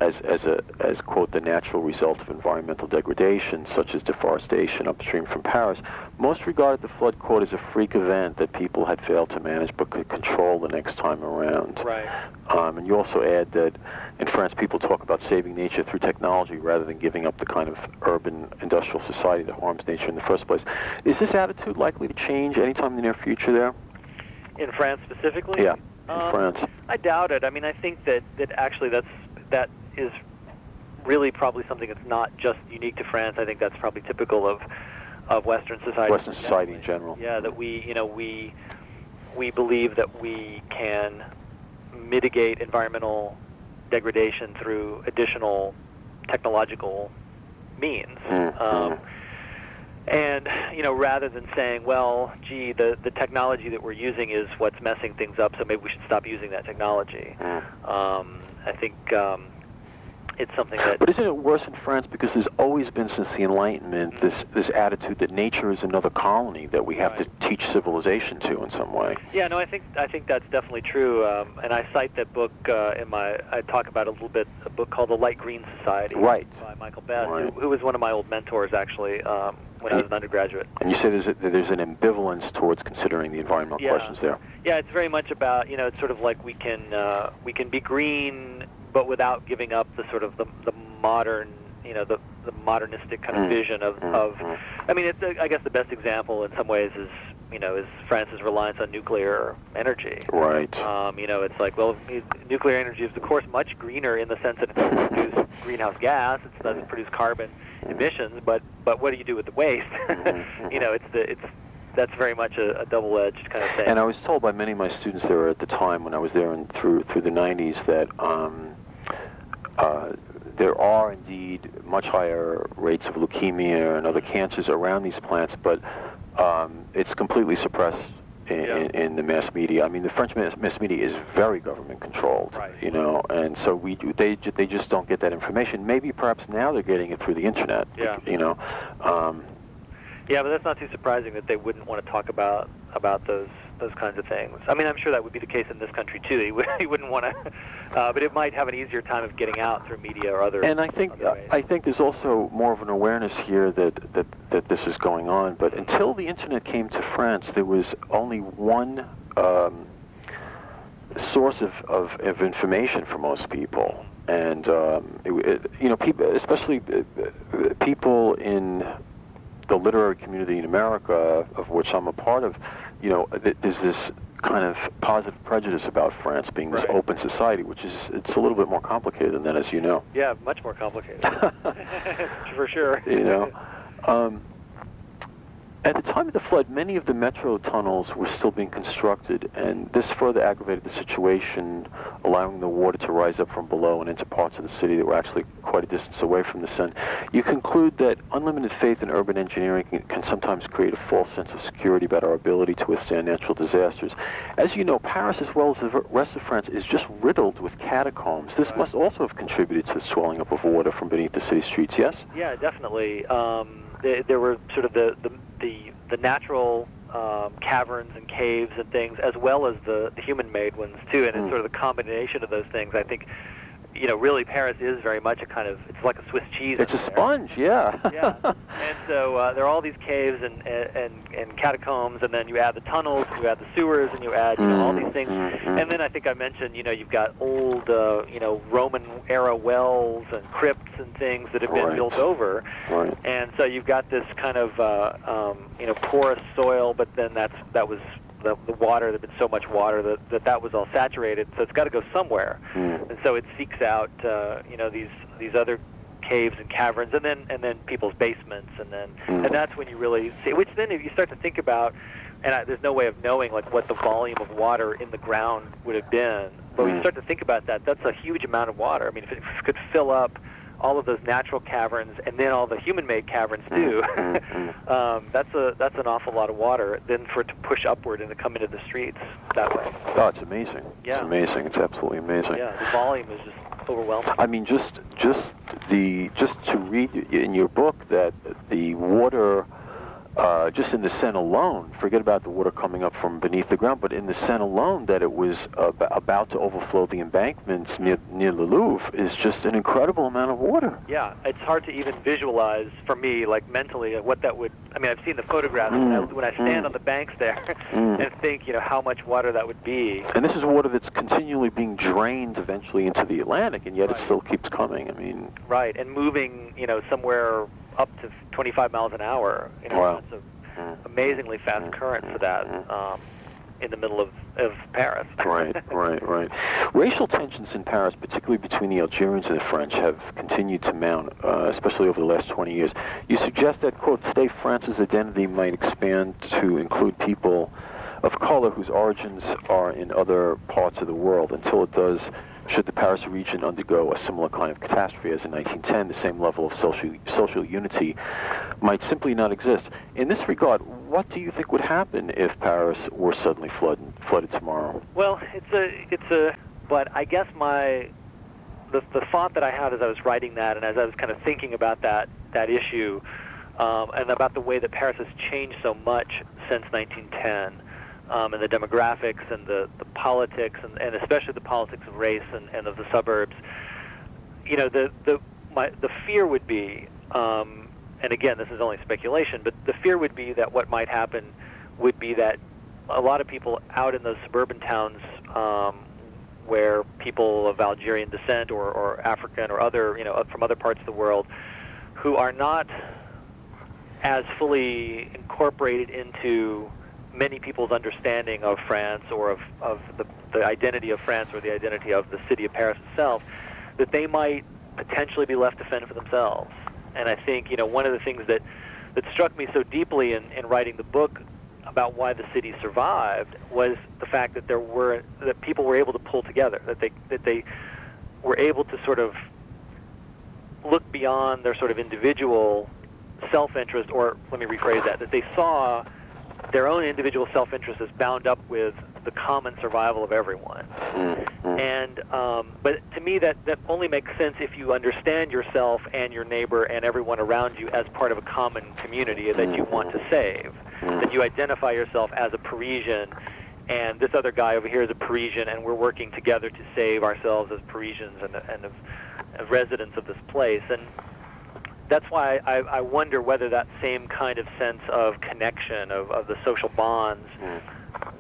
as quote the natural result of environmental degradation, such as deforestation upstream from Paris, most regarded the flood quote as a freak event that people had failed to manage but could control the next time around. Right. And you also add that in France people talk about saving nature through technology rather than giving up the kind of urban industrial society that harms nature in the first place. Is this attitude likely to change anytime in the near future there? In France specifically? Yeah, in France. I doubt it. I mean, I think that actually that is really probably something that's not just unique to France. I think that's probably typical of Western society. Western society in general. Yeah, that we believe that we can mitigate environmental degradation through additional technological means. And rather than saying, well, gee, the technology that we're using is what's messing things up, so maybe we should stop using that technology. I think it's something that... But isn't it worse in France because there's always been, since the Enlightenment, this attitude that nature is another colony that we have to teach civilization to in some way? Yeah, no, I think that's definitely true. And I cite that book I talk about a little bit, a book called The Light Green Society by Michael Best, who was one of my old mentors, actually, when I was an undergraduate. And you say there's an ambivalence towards considering the environmental questions there. Yeah, it's very much about, it's sort of like we can be green, but without giving up the sort of the modern, the modernistic kind of vision of. I mean, I guess the best example in some ways is France's reliance on nuclear energy. Right. It's like, well, nuclear energy is of course much greener in the sense that it doesn't produce greenhouse gas, it doesn't produce carbon emissions, but what do you do with the waste? That's very much a double-edged kind of thing. And I was told by many of my students there at the time when I was there and through the 90s that there are indeed much higher rates of leukemia and other cancers around these plants, but it's completely suppressed in the mass media. I mean, the French mass media is very government controlled, right. And so they just don't get that information. Maybe perhaps now they're getting it through the internet. Yeah. Yeah, but that's not too surprising that they wouldn't want to talk about those kinds of things. I mean, I'm sure that would be the case in this country too. He wouldn't want to, but it might have an easier time of getting out through media or other. And I think there's also more of an awareness here that this is going on. But until the internet came to France, there was only one source of information for most people, and people, especially people in the literary community in America, of which I'm a part of, there's this kind of positive prejudice about France being this open society, it's a little bit more complicated than that, as you know. Yeah, much more complicated. For sure. At the time of the flood, many of the metro tunnels were still being constructed, and this further aggravated the situation, allowing the water to rise up from below and into parts of the city that were actually quite a distance away from the sun. You conclude that unlimited faith in urban engineering can sometimes create a false sense of security about our ability to withstand natural disasters. As you know, Paris, as well as the rest of France, is just riddled with catacombs. This must also have contributed to the swelling up of water from beneath the city streets, yes? Yeah, definitely. There were sort of the natural caverns and caves and things, as well as the human-made ones too, and it's sort of the combination of those things. I think, really Paris is very much it's like a Swiss cheese. It's a sponge, yeah. Yeah, and so there are all these caves and catacombs, and then you add the tunnels, you add the sewers, and you add all these things, and then I think I mentioned you've got old Roman era wells and crypts and things that have been built over, and so you've got this kind of porous soil, but then that was the water. There'd been so much water that was all saturated, so it's got to go somewhere, and so it seeks out these other caves and caverns, and then people's basements, and that's when you really see. Which then, if you start to think about, and there's no way of knowing like what the volume of water in the ground would have been, but when you start to think about that, that's a huge amount of water. I mean, if it could fill up all of those natural caverns and then all the human-made caverns too, that's an awful lot of water. Then for it to push upward and to come into the streets that way. Oh, it's amazing. Yeah. It's amazing. It's absolutely amazing. Yeah, the volume is just overwhelming. I mean, just to read in your book that the water, just in the Seine alone, forget about the water coming up from beneath the ground, but in the Seine alone, that it was about to overflow the embankments near the Louvre is just an incredible amount of water. Yeah, it's hard to even visualize for me, like mentally, what that would. I mean, I've seen the photographs when I stand on the banks there and think, how much water that would be. And this is water that's continually being drained eventually into the Atlantic, and yet it still keeps coming. I mean, and moving, somewhere up to 25 miles an hour. Wow. It's an amazingly fast current for that in the middle of Paris. Right. Racial tensions in Paris, particularly between the Algerians and the French, have continued to mount, especially over the last 20 years. You suggest that, quote, today France's identity might expand to include people of color whose origins are in other parts of the world. Until it does, should the Paris region undergo a similar kind of catastrophe as in 1910, the same level of social unity might simply not exist. In this regard, what do you think would happen if Paris were suddenly flooded tomorrow? Well, but I guess the thought that I had as I was writing that, and as I was kind of thinking about that issue, and about the way that Paris has changed so much since 1910. And the demographics and the politics and especially the politics of race and of the suburbs, the fear would be and again, this is only speculation, but the fear would be that what might happen would be that a lot of people out in those suburban towns where people of Algerian descent or African or other, from other parts of the world who are not as fully incorporated into many people's understanding of France or of the identity of France or the identity of the city of Paris itself, that they might potentially be left to fend for themselves. And I think, one of the things that struck me so deeply in writing the book about why the city survived was the fact that that people were able to pull together, that they were able to sort of look beyond their sort of individual self-interest, or let me rephrase that they saw their own individual self-interest as bound up with the common survival of everyone. And but to me that only makes sense if you understand yourself and your neighbor and everyone around you as part of a common community that you want to save, that you identify yourself as a Parisian and this other guy over here is a Parisian and we're working together to save ourselves as Parisians and as residents of this place. And that's why I wonder whether that same kind of sense of connection, of the social bonds,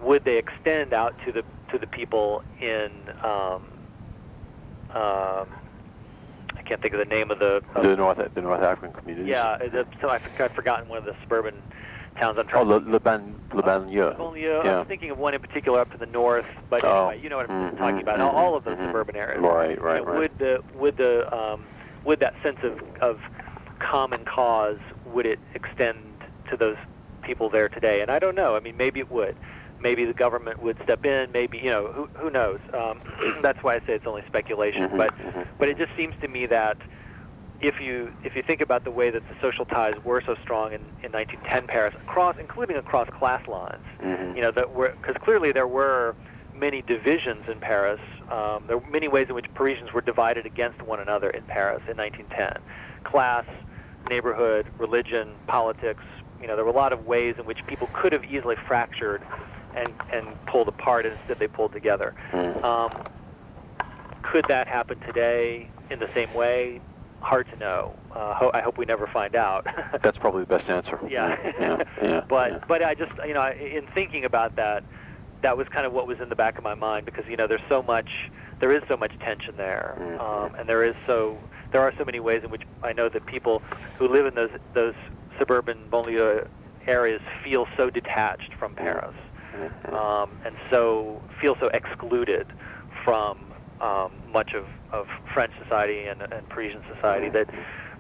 would they extend out to the people in I can't think of the name of the North African communities. Yeah, so I've forgotten one of the suburban towns. I'm trying. Le Banlieue. Yeah. I'm thinking of one in particular up to the north, but anyway, you know what I'm talking about. All of those suburban areas. Right. Would that sense of common cause, would it extend to those people there today? And I don't know. I mean, maybe it would. Maybe the government would step in. Maybe, who knows? That's why I say it's only speculation. But it just seems to me that if you think about the way that the social ties were so strong in 1910 Paris, including across class lines, because clearly there were many divisions in Paris. There were many ways in which Parisians were divided against one another in Paris in 1910. Class, neighborhood, religion, politics. There were a lot of ways in which people could have easily fractured and pulled apart, and instead they pulled together. Could that happen today in the same way? Hard to know. I hope we never find out. That's probably the best answer. Yeah. But I just, in thinking about that, that was kind of what was in the back of my mind, because there is so much tension there, and there are so many ways in which I know that people who live in those suburban banlieue areas feel so detached from Paris, and so feel so excluded from much of French society and Parisian society that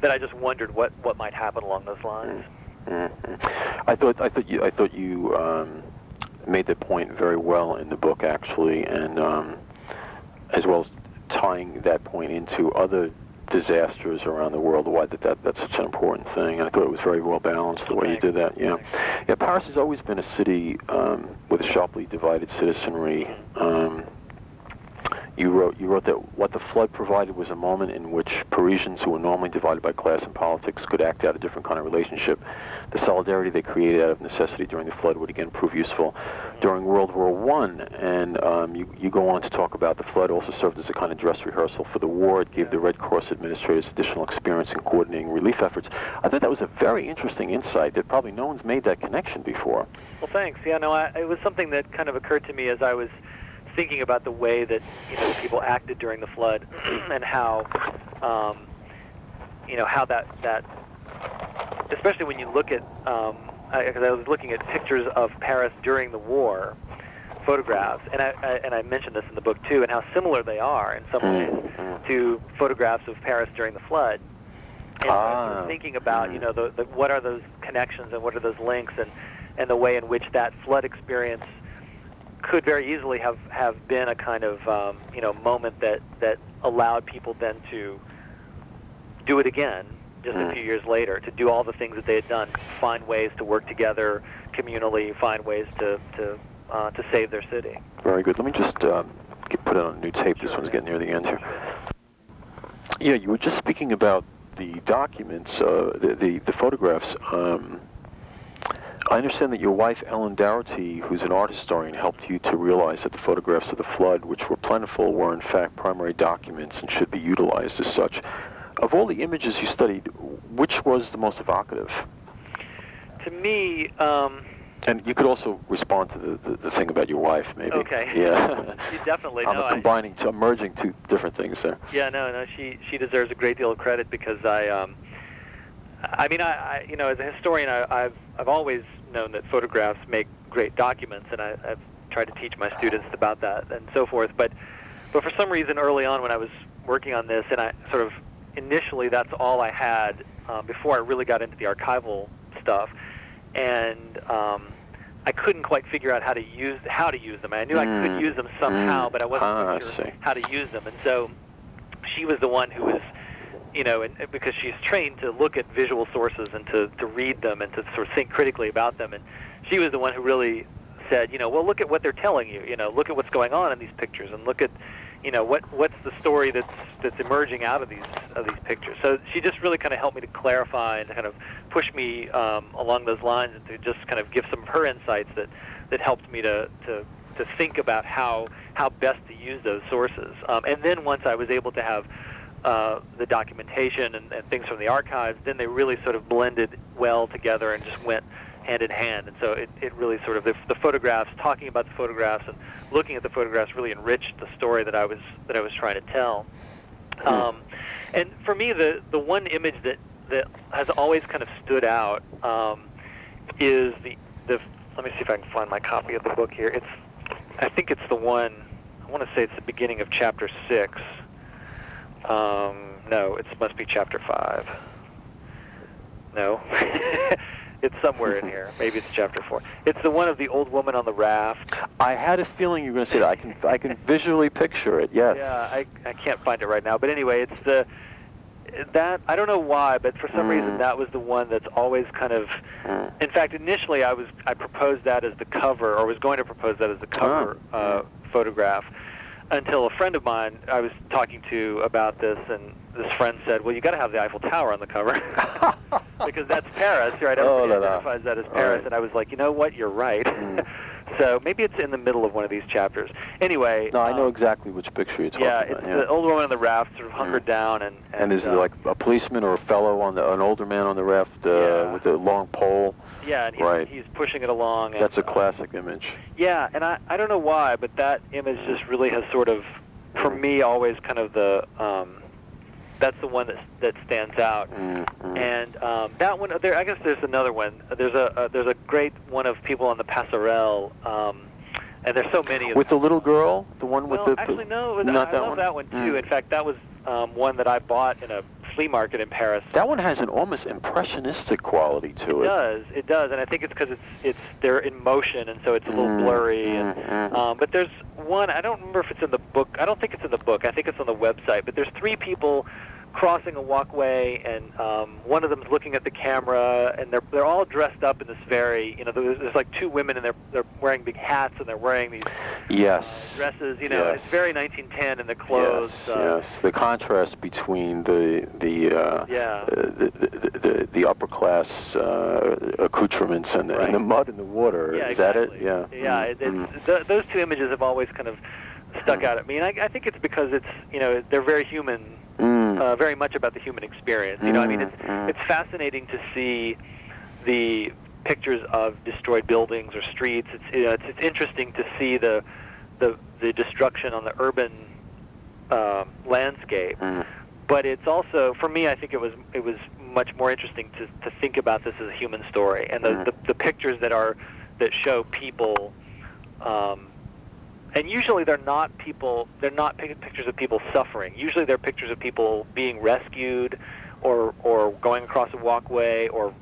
I just wondered what might happen along those lines. I thought you made that point very well in the book, actually, and as well as tying that point into other disasters around the world, why that's such an important thing. And I thought it was very well balanced the way you did that. Yeah. Paris has always been a city with a sharply divided citizenry. You wrote that what the flood provided was a moment in which Parisians who were normally divided by class and politics could act out a different kind of relationship. The solidarity they created out of necessity during the flood would again prove useful during World War I. And you go on to talk about the flood also served as a kind of dress rehearsal for the war. It gave the Red Cross administrators additional experience in coordinating relief efforts. I thought that was a very interesting insight that probably no one's made that connection before. Well, thanks. Yeah, no, it was something that kind of occurred to me as I was thinking about the way that people acted during the flood, and how how that especially when you look at because I was looking at pictures of Paris during the war, photographs, and I mentioned this in the book too, and how similar they are in some ways to photographs of Paris during the flood. And I was thinking about what are those connections and what are those links, and the way in which that flood experience could very easily have been a kind of moment that allowed people then to do it again just a few years later, to do all the things that they had done, find ways to work together communally, find ways to save their city. Very good. Let me just put it on a new tape. This one's getting near the end here. Yeah, you were just speaking about the documents, the photographs. I understand that your wife, Ellen Dougherty, who's an art historian, helped you to realize that the photographs of the flood, which were plentiful, were in fact primary documents and should be utilized as such. Of all the images you studied, which was the most evocative? To me, and you could also respond to the thing about your wife, maybe. Okay. Yeah. You definitely. I'm merging two different things there. Yeah, no. She deserves a great deal of credit because I mean, you know, as a historian, I've always known that photographs make great documents, and I've tried to teach my students about that and so forth. But for some reason, early on when I was working on this, and I sort of initially that's all I had before I really got into the archival stuff, and I couldn't quite figure out how to use them. I knew I could use them somehow, but I wasn't quite sure how to use them. And so she was the one who was, you know, and because she's trained to look at visual sources and to read them and to sort of think critically about them, and she was the one who really said, you know, well, look at what they're telling you. You know, look at what's going on in these pictures, and look at, you know, what's the story that's emerging out of these pictures. So she just really kind of helped me to clarify and to kind of push me along those lines, and to just kind of give some of her insights that helped me to think about how best to use those sources. And then once I was able to have the documentation and things from the archives, then they really sort of blended well together and just went hand in hand. And so it really sort of, the photographs, talking about the photographs and looking at the photographs really enriched the story that I was trying to tell. And for me, the one image that has always kind of stood out is the let me see if I can find my copy of the book here. I think it's the one, I want to say it's the beginning of chapter 6. No, it must be chapter 5. No. It's somewhere in here. Maybe it's chapter 4. It's the one of the old woman on the raft. I had a feeling you were going to say that. I can visually picture it, yes. Yeah, I can't find it right now. But anyway, it's that, I don't know why, but for some reason that was the one that's always kind of, in fact, initially I proposed that as the cover, or was going to propose that as the cover photograph, until a friend of mine I was talking to about this, and this friend said, well, you got to have the Eiffel Tower on the cover because that's Paris, right? Everybody identifies that as Paris. Right. And I was like, you know what, you're right. So maybe it's in the middle of one of these chapters. Anyway. No, I know exactly which picture you're talking about. It's the old woman on the raft, sort of hunkered down. And is it like a policeman or a fellow an older man on the raft with a long pole? Yeah, and he's pushing it along. And, that's a classic image. Yeah, and I don't know why, but that image just really has sort of, for me, always kind of that's the one that stands out. And that one, I guess there's another one. There's a great one of people on the passerelle, and there's so many of them. With the little girl, the one with the... Actually, no, not I love that one too. In fact, that was one that I bought in a flea market in Paris. That one has an almost impressionistic quality to it. It does, and I think it's because they're in motion, and so it's a little blurry. And, but there's one, I don't remember if it's in the book. I don't think it's in the book. I think it's on the website. But there's 3 people crossing a walkway, and one of them's looking at the camera, and they're all dressed up in this very, you know, there's like 2 women, and they're wearing big hats, and they're wearing these dresses, you know. It's very 1910 in the clothes. Yes. The contrast between the upper class accoutrements and the mud and the water. Yeah, is exactly. that it? Yeah. Those 2 images have always kind of stuck out at me, and I think it's because it's, you know, they're very human. Very much about the human experience. You know, I mean, it's fascinating to see the pictures of destroyed buildings or streets. It's interesting to see the destruction on the urban landscape. But it's also, for me, I think it was much more interesting to think about this as a human story, and the pictures that show people. And usually they're not pictures of people suffering. Usually they're pictures of people being rescued or going across a walkway or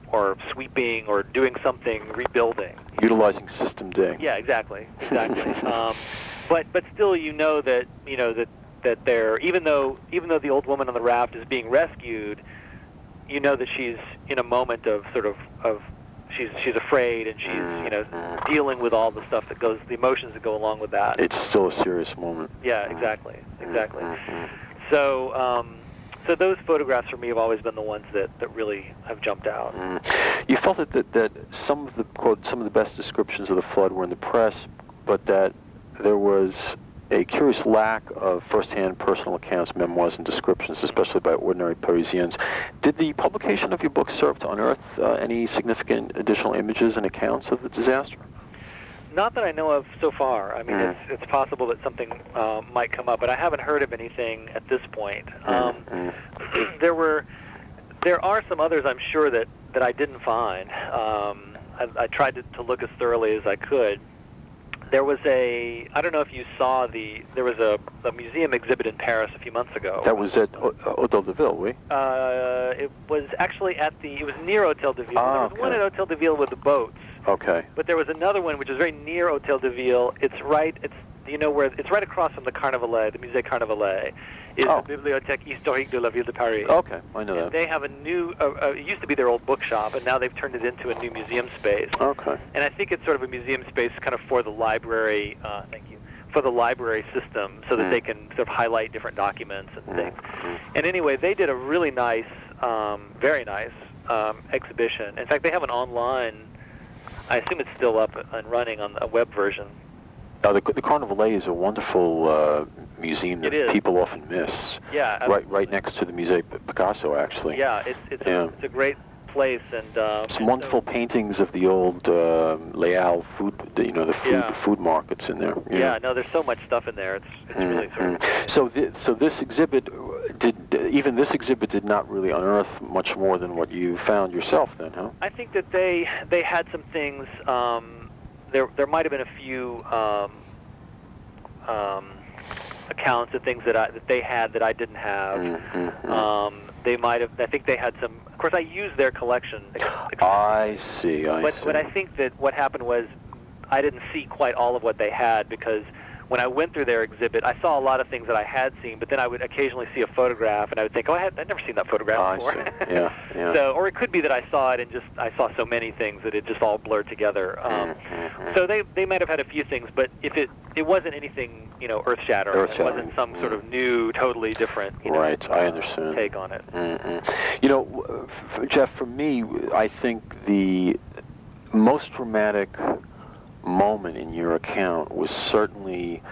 sweeping or doing something, rebuilding. Utilizing System D. Yeah, exactly. But still you know that they're, even though the old woman on the raft is being rescued, you know that she's in a moment of she's afraid, and she's dealing with all the stuff the emotions that go along with that. It's still a serious moment. Yeah, exactly. So those photographs for me have always been the ones that really have jumped out. You felt that some of the best descriptions of the flood were in the press, but that there was a curious lack of first-hand personal accounts, memoirs, and descriptions, especially by ordinary Parisians. Did the publication of your book serve to unearth any significant additional images and accounts of the disaster? Not that I know of so far. I mean, it's possible that something might come up, but I haven't heard of anything at this point. There are some others, I'm sure, that I didn't find. I tried to look as thoroughly as I could. There was I don't know if you saw there was a museum exhibit in Paris a few months ago. That was at Hôtel de Ville, oui? It was actually it was near Hôtel de Ville. There was one at Hôtel de Ville with the boats. Okay. But there was another one which is very near Hôtel de Ville. It's right across from the Carnavalet, the Musée Carnavalet. Is the Bibliothèque Historique de la Ville de Paris. Okay, I know that. They have a new, it used to be their old bookshop, and now they've turned it into a new museum space. Okay. And I think it's sort of a museum space kind of for the library, for the library system, so that they can sort of highlight different documents and things. And anyway, they did a really nice, very nice exhibition. In fact, they have an online, I assume it's still up and running on a web version. The Carnavalet is a wonderful museum that people often miss. Yeah, absolutely. Right next to the Musée Picasso, actually. Yeah, it's a great place, and some wonderful paintings of the old Les Halles food markets in there. Yeah, no, there's so much stuff in there. It's really sort of. So this exhibit did not really unearth much more than what you found yourself, then, huh? I think that they had some things. There might have been a few accounts of things that they had that I didn't have. They might have. I think they had some. Of course, I used their collection. I see. But I think that what happened was I didn't see quite all of what they had, because when I went through their exhibit, I saw a lot of things that I had seen, but then I would occasionally see a photograph, and I would think, I'd never seen that photograph before. I see. Yeah. So, or it could be that I saw it and I saw so many things that it just all blurred together. So they might have had a few things, but if it wasn't anything, earth-shattering. It wasn't some sort of new, totally different, right. I understand. take on it. Jeff, for me, I think the most dramatic moment in your account was certainly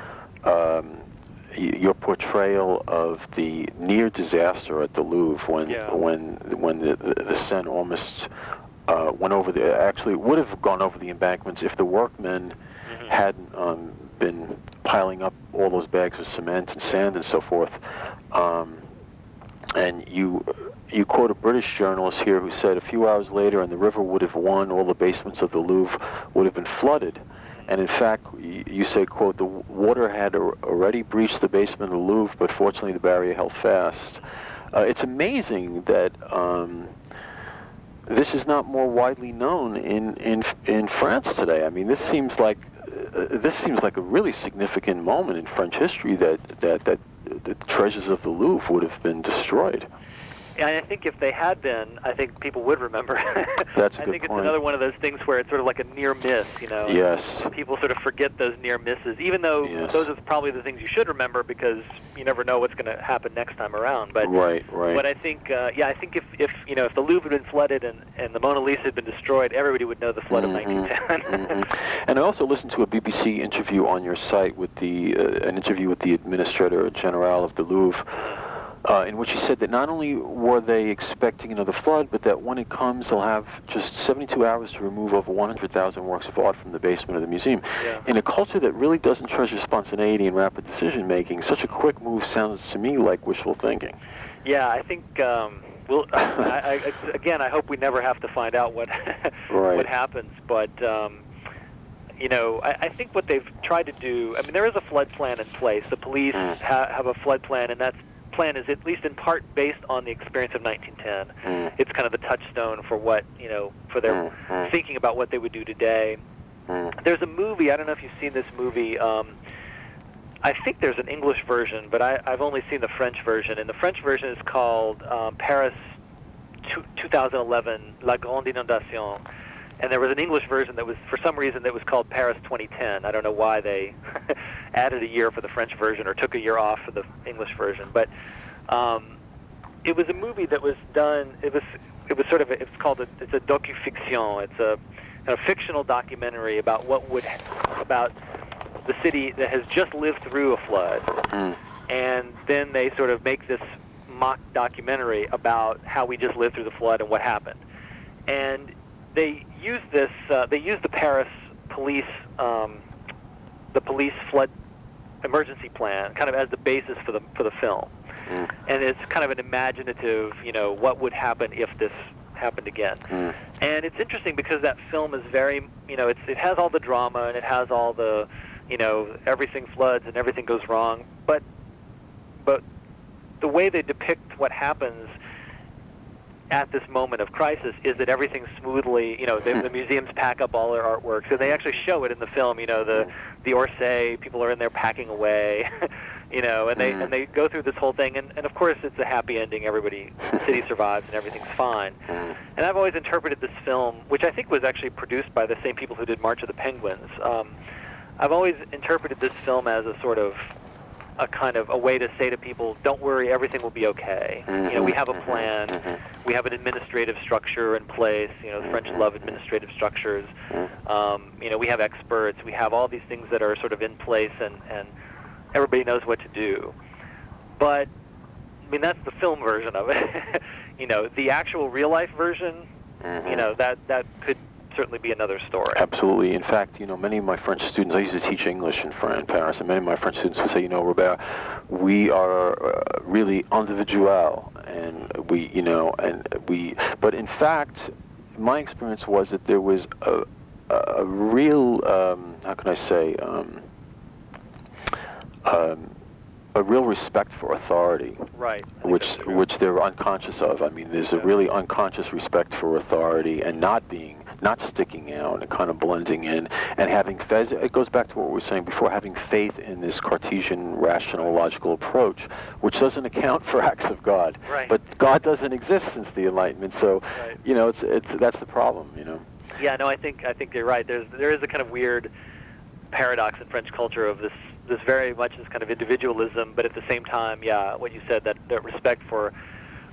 your portrayal of the near disaster at the Louvre when the Seine almost went over actually would have gone over the embankments if the workmen hadn't been piling up all those bags of cement and sand and so forth. And you quote a British journalist here who said a few hours later, and the river would have won, all the basements of the Louvre would have been flooded. And in fact, you say, quote, the water had already breached the basement of the Louvre, but fortunately the barrier held fast. It's amazing that this is not more widely known in France today. I mean, this seems like a really significant moment in French history that the treasures of the Louvre would have been destroyed. And I think if they had been, I think people would remember. That's a I good think point. It's another one of those things where it's sort of like a near miss, Yes. People sort of forget those near misses, even though those are probably the things you should remember, because you never know what's going to happen next time around. But right. But I think, I think if the Louvre had been flooded and the Mona Lisa had been destroyed, everybody would know the flood of 1910. And I also listened to a BBC interview on your site with an interview with the Administrator General of the Louvre. In which he said that not only were they expecting another flood, but that when it comes, they'll have just 72 hours to remove over 100,000 works of art from the basement of the museum. Yeah. In a culture that really doesn't treasure spontaneity and rapid decision-making, such a quick move sounds to me like wishful thinking. Yeah, I think, again, I hope we never have to find out what happens, but, I think what they've tried to do, I mean, there is a flood plan in place. The police have a flood plan, and that plan is at least in part based on the experience of 1910. It's kind of the touchstone for what, for their thinking about what they would do today. There's a movie, I don't know if you've seen this movie, I think there's an English version, but I've only seen the French version, and the French version is called Paris 2011, La Grande Inondation. And there was an English version that was, for some reason, that was called Paris 2010. I don't know why they added a year for the French version or took a year off for the English version. But it was a movie that was done. It was sort of it's a docu-fiction. It's a fictional documentary about the city that has just lived through a flood, and then they sort of make this mock documentary about how we just lived through the flood and what happened. And they use this. They use the Paris police, the police flood emergency plan, kind of as the basis for the film. And it's kind of an imaginative, what would happen if this happened again. And it's interesting because that film is very, it has all the drama and it has all the, everything floods and everything goes wrong. But the way they depict what happens at this moment of crisis is that everything's smoothly, the museums pack up all their artwork, so they actually show it in the film. The Orsay, people are in there packing away, and they go through this whole thing, and of course it's a happy ending. The city survives and everything's fine. And I've always interpreted this film, which I think was actually produced by the same people who did March of the Penguins. I've always interpreted this film as a sort of a kind of a way to say to people, don't worry, everything will be okay. We have a plan. We have an administrative structure in place. The French love administrative structures. We have experts. We have all these things that are sort of in place, and everybody knows what to do. But, that's the film version of it. The actual real-life version, that could certainly be another story. Absolutely. In fact, many of my French students, I used to teach English in Paris, and many of my French students would say, Robert, we are really individual, but in fact, my experience was that there was a real, how can I say, a real respect for authority, right? Which they're unconscious of. There's a really unconscious respect for authority and not sticking out and kind of blending in and having faith. It goes back to what we were saying before, having faith in this Cartesian, rational, logical approach, which doesn't account for acts of God. Right. But God doesn't exist since the Enlightenment, so that's the problem. Yeah, no, I think you're right. There is a kind of weird paradox in French culture of this very much this kind of individualism, but at the same time, what you said, that respect for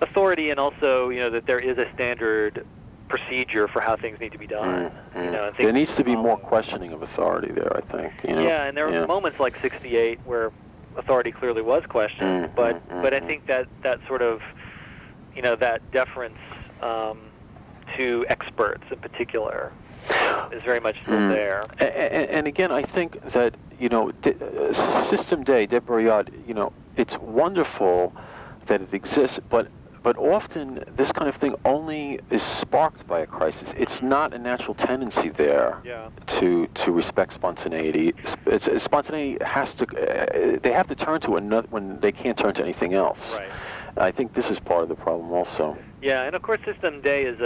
authority, and also that there is a standard procedure for how things need to be done. There needs to be more questioning of authority there, I think. Yeah, and there were moments like '68 where authority clearly was questioned, but I think that sort of that deference to experts in particular is very much still there. And again, I think that Système D, de Brigade, it's wonderful that it exists, but often this kind of thing only is sparked by a crisis. It's not a natural tendency there to respect spontaneity. Spontaneity has to. They have to turn to another when they can't turn to anything else. Right. I think this is part of the problem also. Yeah, and of course, Système D is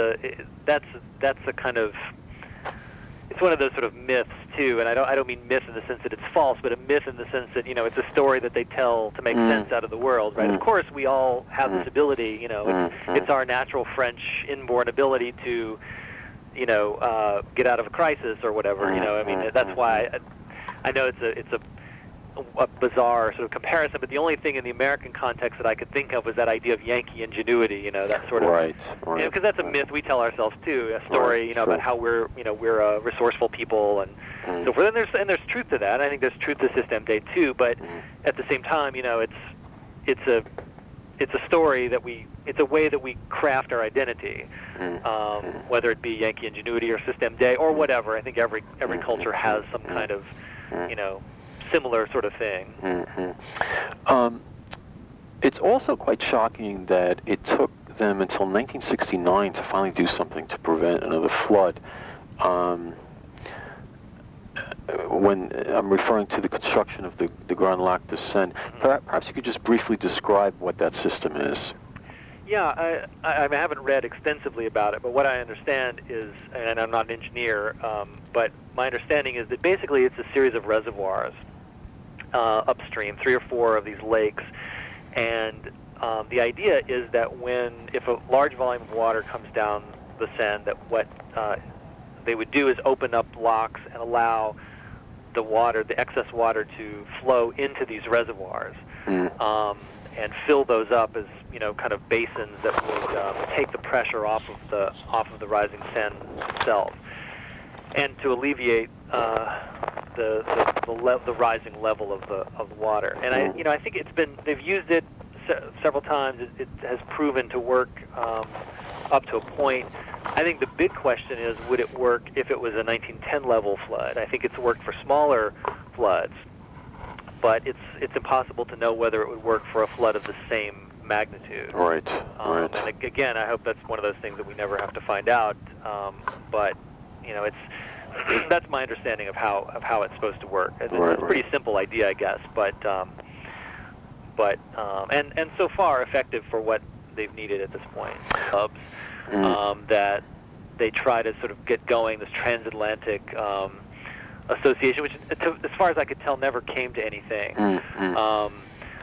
that's a kind of. It's one of those sort of myths too, and I don't mean myth in the sense that it's false, but a myth in the sense that it's a story that they tell to make sense out of the world, right? Of course, we all have this ability, it's our natural French inborn ability to, get out of a crisis or whatever, that's why I know it's a bizarre sort of comparison, but the only thing in the American context that I could think of was that idea of Yankee ingenuity, that sort of, right, because that's a myth we tell ourselves too, a story, about how we're a resourceful people and so forth. And there's truth to that. I think there's truth to Système D too, but at the same time, it's a story that it's a way that we craft our identity, whether it be Yankee ingenuity or Système D or whatever. I think every culture has some kind of, similar sort of thing. It's also quite shocking that it took them until 1969 to finally do something to prevent another flood. When I'm referring to the construction of the Grand Lac de Seine, perhaps you could just briefly describe what that system is. Yeah, I haven't read extensively about it, but what I understand is, and I'm not an engineer, but my understanding is that basically it's a series of reservoirs upstream, 3 or 4 of these lakes, and the idea is that if a large volume of water comes down the Seine, that what they would do is open up locks and allow the excess water to flow into these reservoirs, and fill those up as kind of basins that would take the pressure off of the rising Seine itself, and to alleviate the rising level of the water. And I think they've used it several times. It has proven to work up to a point. I think the big question is, would it work if it was a 1910 level flood? I think it's worked for smaller floods, but it's impossible to know whether it would work for a flood of the same magnitude. Right. And again, I hope that's one of those things that we never have to find out. But that's my understanding of how it's supposed to work. It's a pretty simple idea, I guess, but so far effective for what they've needed at this point. Clubs that they try to sort of get going, this transatlantic association, which, as far as I could tell, never came to anything.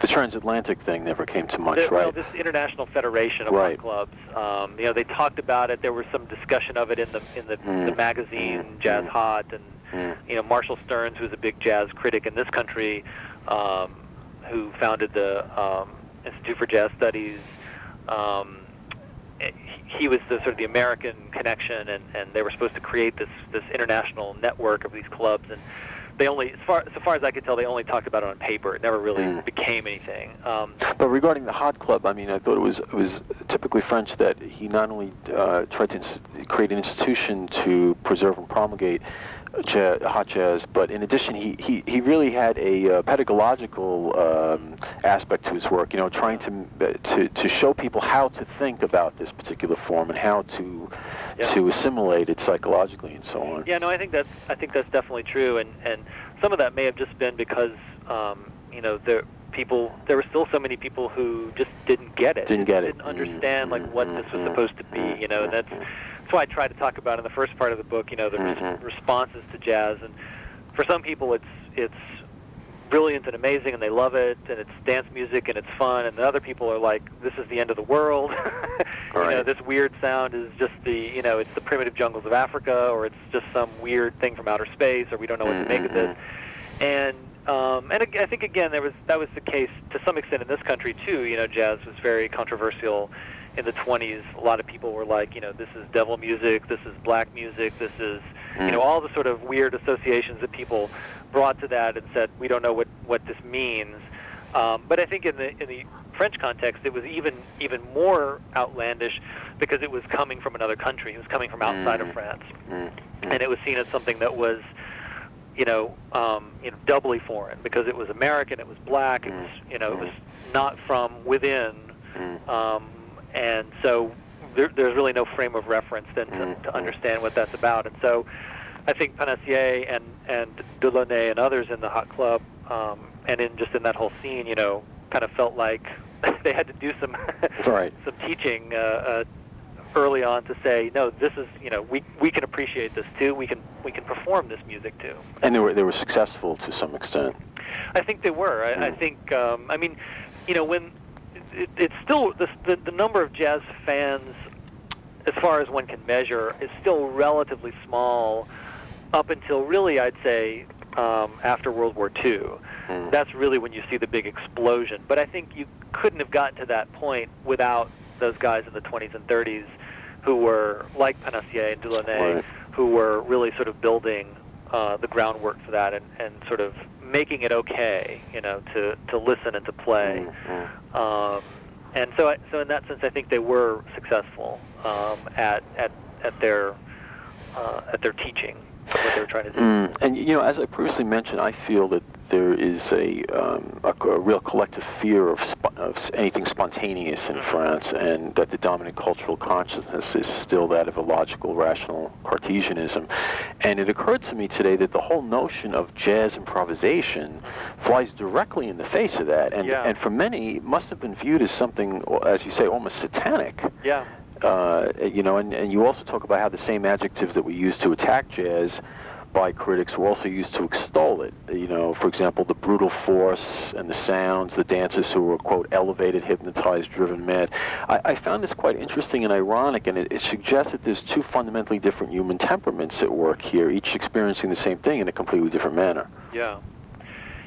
The transatlantic thing never came to much, right? Well, this international federation of rock clubs. They talked about it. There was some discussion of it in the magazine Jazz Hot, and Marshall Stearns, who's a big jazz critic in this country, who founded the Institute for Jazz Studies. He was the sort of the American connection, and they were supposed to create this international network of these clubs, and they only, so far as I could tell, they only talked about it on paper. It never really became anything. But regarding the Hot Club, I mean, I thought it was typically French that he not only tried to create an institution to preserve and promulgate hot jazz, but in addition, he really had a pedagogical aspect to his work. Trying to show people how to think about this particular form and how to assimilate it psychologically and so on. Yeah, no, I think that's definitely true, and some of that may have just been because there were still so many people who just didn't get it. Didn't understand what this was supposed to be. And that's why I try to talk about in the first part of the book, the responses to jazz. And for some people, it's brilliant and amazing, and they love it, and it's dance music, and it's fun. And other people are like, this is the end of the world. This weird sound is just it's the primitive jungles of Africa, or it's just some weird thing from outer space, or we don't know what to make of this. And I think again that was the case to some extent in this country too. Jazz was very controversial in the 20s. A lot of people were like, this is devil music, this is black music, this is all the sort of weird associations that people brought to that and said, we don't know what this means. But I think in the French context, it was even more outlandish because it was coming from another country. It was coming from outside of France, and it was seen as something that was doubly foreign because it was American, it was black, it was it was not from within, and so there's really no frame of reference then to understand what that's about. And so I think Panassier and Delaunay and others in the Hot Club and in that whole scene, kind of felt like they had to do some some teaching early on to say, no, this is, we can appreciate this too. We can perform this music too. And they were successful to some extent. I think they were. I think when it's still the number of jazz fans, as far as one can measure, is still relatively small up until really, I'd say, after World War II. That's really when you see the big explosion. But I think you couldn't have gotten to that point without those guys in the 20s and 30s who were, like Panassier and Delaunay, who were really sort of building the groundwork for that and sort of making it okay, to listen and to play. And so in that sense, I think they were successful at their teaching, what they were trying to do. And as I previously mentioned, I feel that there is a real collective fear of anything spontaneous in France, and that the dominant cultural consciousness is still that of a logical, rational Cartesianism. And it occurred to me today that the whole notion of jazz improvisation flies directly in the face of that, and for many must have been viewed as something, as you say, almost satanic. Yeah. And you also talk about how the same adjectives that we use to attack jazz by critics were also used to extol it. For example, the brutal force and the sounds, the dancers who were, quote, elevated, hypnotized, driven mad. I found this quite interesting and ironic, and it suggests that there's two fundamentally different human temperaments at work here, each experiencing the same thing in a completely different manner. Yeah.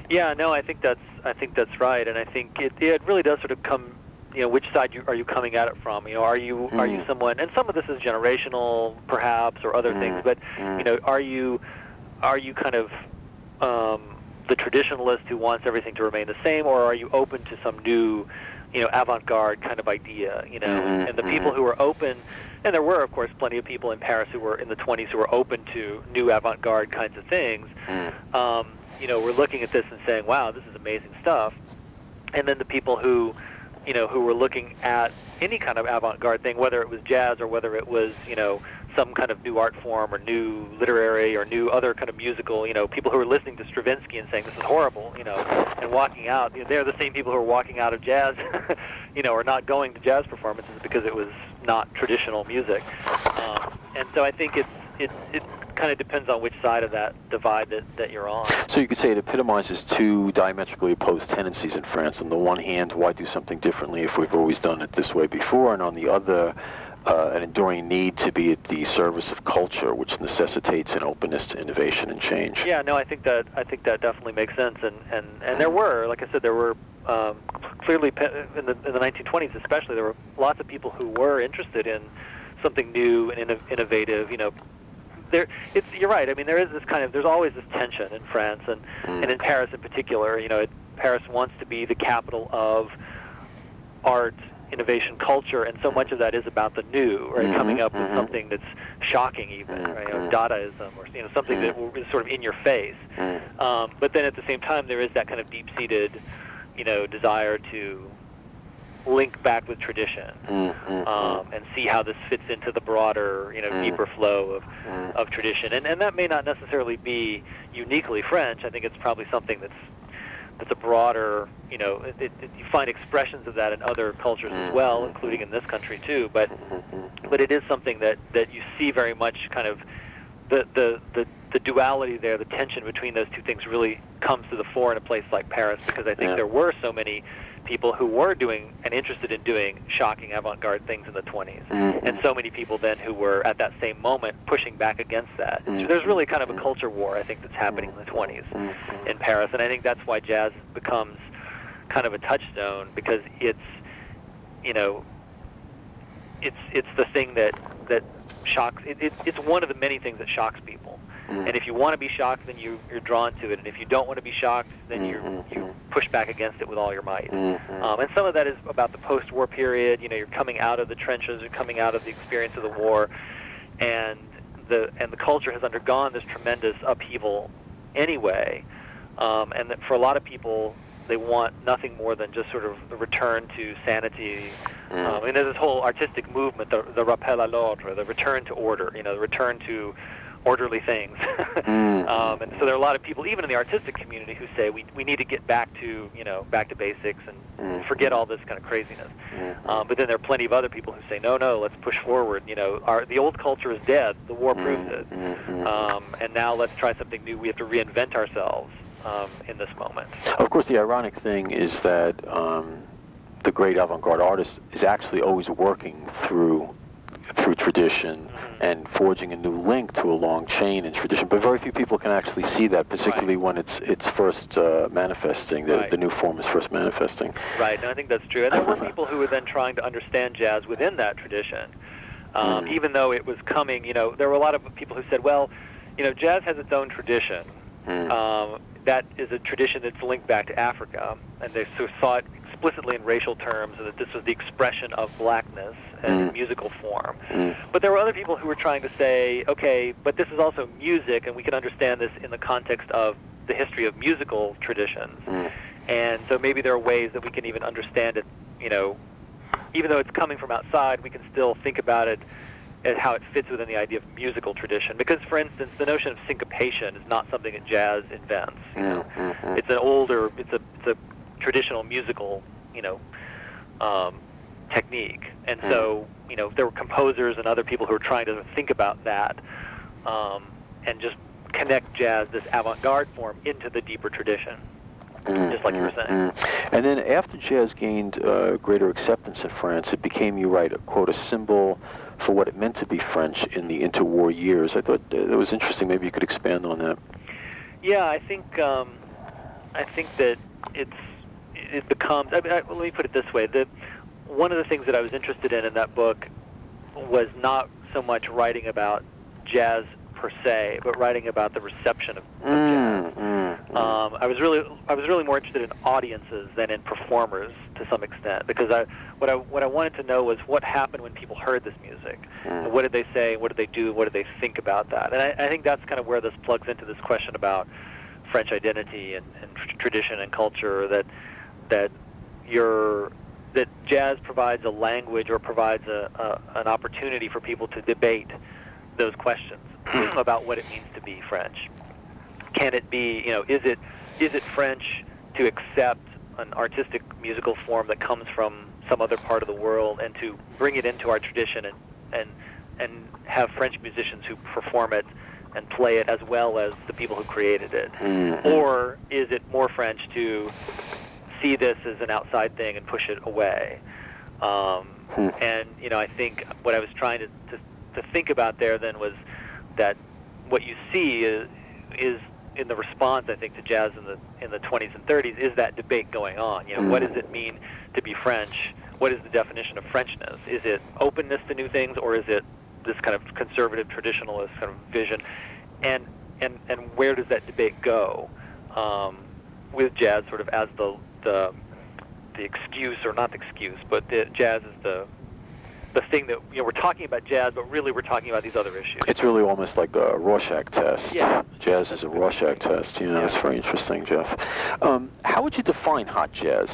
Yeah, no, I think that's right, and I think it really does sort of come, which side are you coming at it from? Are you someone, and some of this is generational perhaps or other things, but are you kind of the traditionalist who wants everything to remain the same, or are you open to some new, avant-garde kind of idea? And the people who were open, and there were, of course, plenty of people in Paris who were in the 20s who were open to new avant-garde kinds of things. Were looking at this and saying, "Wow, this is amazing stuff." And then the people who were looking at any kind of avant-garde thing, whether it was jazz or whether it was, some kind of new art form or new literary or new other kind of musical, people who were listening to Stravinsky and saying this is horrible, and walking out. They're the same people who are walking out of jazz, or not going to jazz performances because it was not traditional music. And so I think it kind of depends on which side of that divide that you're on. So you could say it epitomizes two diametrically opposed tendencies in France. On the one hand, why do something differently if we've always done it this way before? And on the other, an enduring need to be at the service of culture, which necessitates an openness to innovation and change. Yeah, no, I think that definitely makes sense. And there were, like I said, there were clearly in the 1920s especially, there were lots of people who were interested in something new and innovative. You're right. I mean, there's always this tension in France and in Paris in particular. Paris wants to be the capital of art, innovation, culture, and so much of that is about the new, right? Coming up with something that's shocking, even, right? Dadaism, or something that is sort of in your face. But then at the same time, there is that kind of deep-seated, desire to link back with tradition and see how this fits into the broader, deeper flow of tradition. And that may not necessarily be uniquely French. I think it's probably something that's a broader, you find expressions of that in other cultures as well, including in this country too. But it is something that you see very much kind of the duality there, the tension between those two things really comes to the fore in a place like Paris, because I think there were so many people who were doing and interested in doing shocking avant-garde things in the 20s, and so many people then who were at that same moment pushing back against that. So there's really kind of a culture war, I think, that's happening in the 20s in Paris, and I think that's why jazz becomes kind of a touchstone, because it's the thing that shocks. It's one of the many things that shocks people. And if you want to be shocked, then you're drawn to it. And if you don't want to be shocked, then you push back against it with all your might. And some of that is about the post-war period. You're coming out of the trenches, you're coming out of the experience of the war, and the culture has undergone this tremendous upheaval anyway. And that for a lot of people, they want nothing more than just sort of a return to sanity. And there's this whole artistic movement, the rappel à l'ordre, the return to order, the return to orderly things. And so there are a lot of people, even in the artistic community, who say we need to get back to basics and forget all this kind of craziness. But then there are plenty of other people who say, no, let's push forward. The old culture is dead. The war proves it. And now let's try something new. We have to reinvent ourselves in this moment. Of course, the ironic thing is that the great avant-garde artist is actually always working through tradition and forging a new link to a long chain in tradition. But very few people can actually see that, particularly when it's first manifesting, the new form is first manifesting. Right, and I think that's true. And there were people who were then trying to understand jazz within that tradition. Even though it was coming, there were a lot of people who said, well, jazz has its own tradition. That is a tradition that's linked back to Africa, and they saw it explicitly in racial terms, and that this was the expression of blackness and musical form. But there were other people who were trying to say, okay, but this is also music, and we can understand this in the context of the history of musical traditions. And so maybe there are ways that we can even understand it, even though it's coming from outside, we can still think about it as how it fits within the idea of musical tradition. Because, for instance, the notion of syncopation is not something that jazz invents. It's an older, it's a traditional musical, technique. And so, there were composers and other people who were trying to think about that and just connect jazz, this avant-garde form, into the deeper tradition, just like you were saying. And then after jazz gained greater acceptance in France, it became, you write, quote, a symbol for what it meant to be French in the interwar years. I thought that was interesting. Maybe you could expand on that. Yeah, I think that it becomes. Let me put it this way: one of the things that I was interested in that book was not so much writing about jazz per se, but writing about the reception of jazz. I was really more interested in audiences than in performers to some extent, because what I wanted to know was what happened when people heard this music. What did they say? What did they do? What did they think about that? And I think that's kind of where this plugs into this question about French identity and tradition and culture, that jazz provides a language, or provides an opportunity for people to debate those questions about what it means to be French. Can it be, is it French to accept an artistic musical form that comes from some other part of the world and to bring it into our tradition and have French musicians who perform it and play it as well as the people who created it? Or is it more French to see this as an outside thing and push it away? And I think what I was trying to think about there then was that what you see is in the response, I think, to jazz in the 20s and 30s, is that debate going on. What does it mean to be French? What is the definition of Frenchness? Is it openness to new things, or is it this kind of conservative, traditionalist kind of vision? And where does that debate go with jazz sort of as the excuse, or not the excuse, but jazz is the thing that, we're talking about jazz, but really we're talking about these other issues. It's really almost like a Rorschach test. Yeah. Jazz is a Rorschach test. That's very interesting, Jeff. How would you define hot jazz?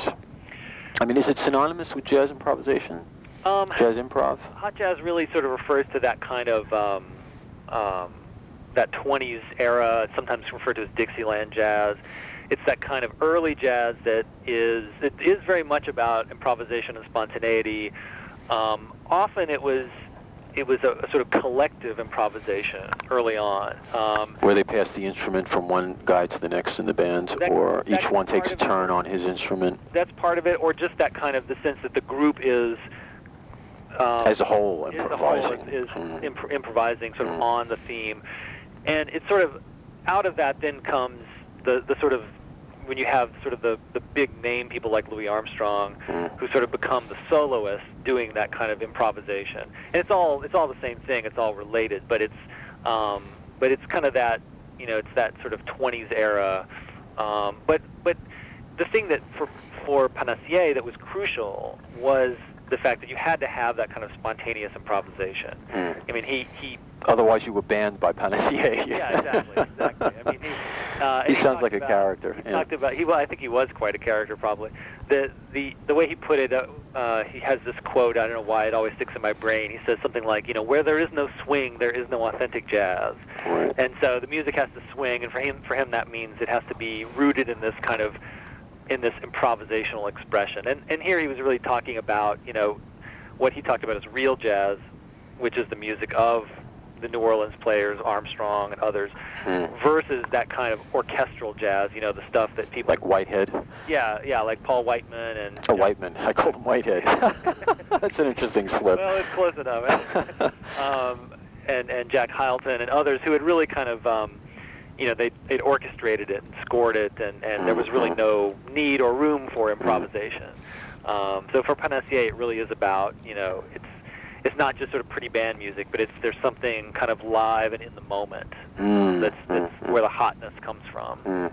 I mean, is it synonymous with jazz improvisation? Jazz improv? Hot jazz really sort of refers to that kind of that 20s era. It's sometimes referred to as Dixieland jazz. It's that kind of early jazz that is very much about improvisation and spontaneity. Often it was a sort of collective improvisation early on. Where they pass the instrument from one guy to the next in the band, or each one takes a turn on his instrument? That's part of it, or just that kind of the sense that the group is... as a whole, improvising. Improvising sort of on the theme. And it's sort of, out of that then comes the sort of, when you have sort of the big name people like Louis Armstrong, who sort of become the soloists doing that kind of improvisation. And it's all the same thing. It's all related, but it's kind of that, it's that sort of 20s era. But the thing that for Panassier that was crucial was the fact that you had to have that kind of spontaneous improvisation. I mean, he otherwise you were banned by Panassier. Yeah, exactly. I mean, he sounds like a character. He talked about, I think he was quite a character, probably. The way he put it, he has this quote, I don't know why it always sticks in my brain. He says something like, where there is no swing, there is no authentic jazz. Right. And so the music has to swing, and for him that means it has to be rooted in this kind of, in this improvisational expression. And here he was really talking about, what he talked about as real jazz, which is the music of the New Orleans players, Armstrong and others, versus that kind of orchestral jazz, the stuff that people... Like Whitehead? Yeah, like Paul Whiteman and... Whiteman. I called him Whitehead. That's an interesting slip. Well, it's close enough. And Jack Hylton and others who had really kind of... they'd orchestrated it and scored it, and there was really no need or room for improvisation. So for Panassier, it really is about, it's not just sort of pretty band music, but there's something kind of live and in the moment. That's where the hotness comes from.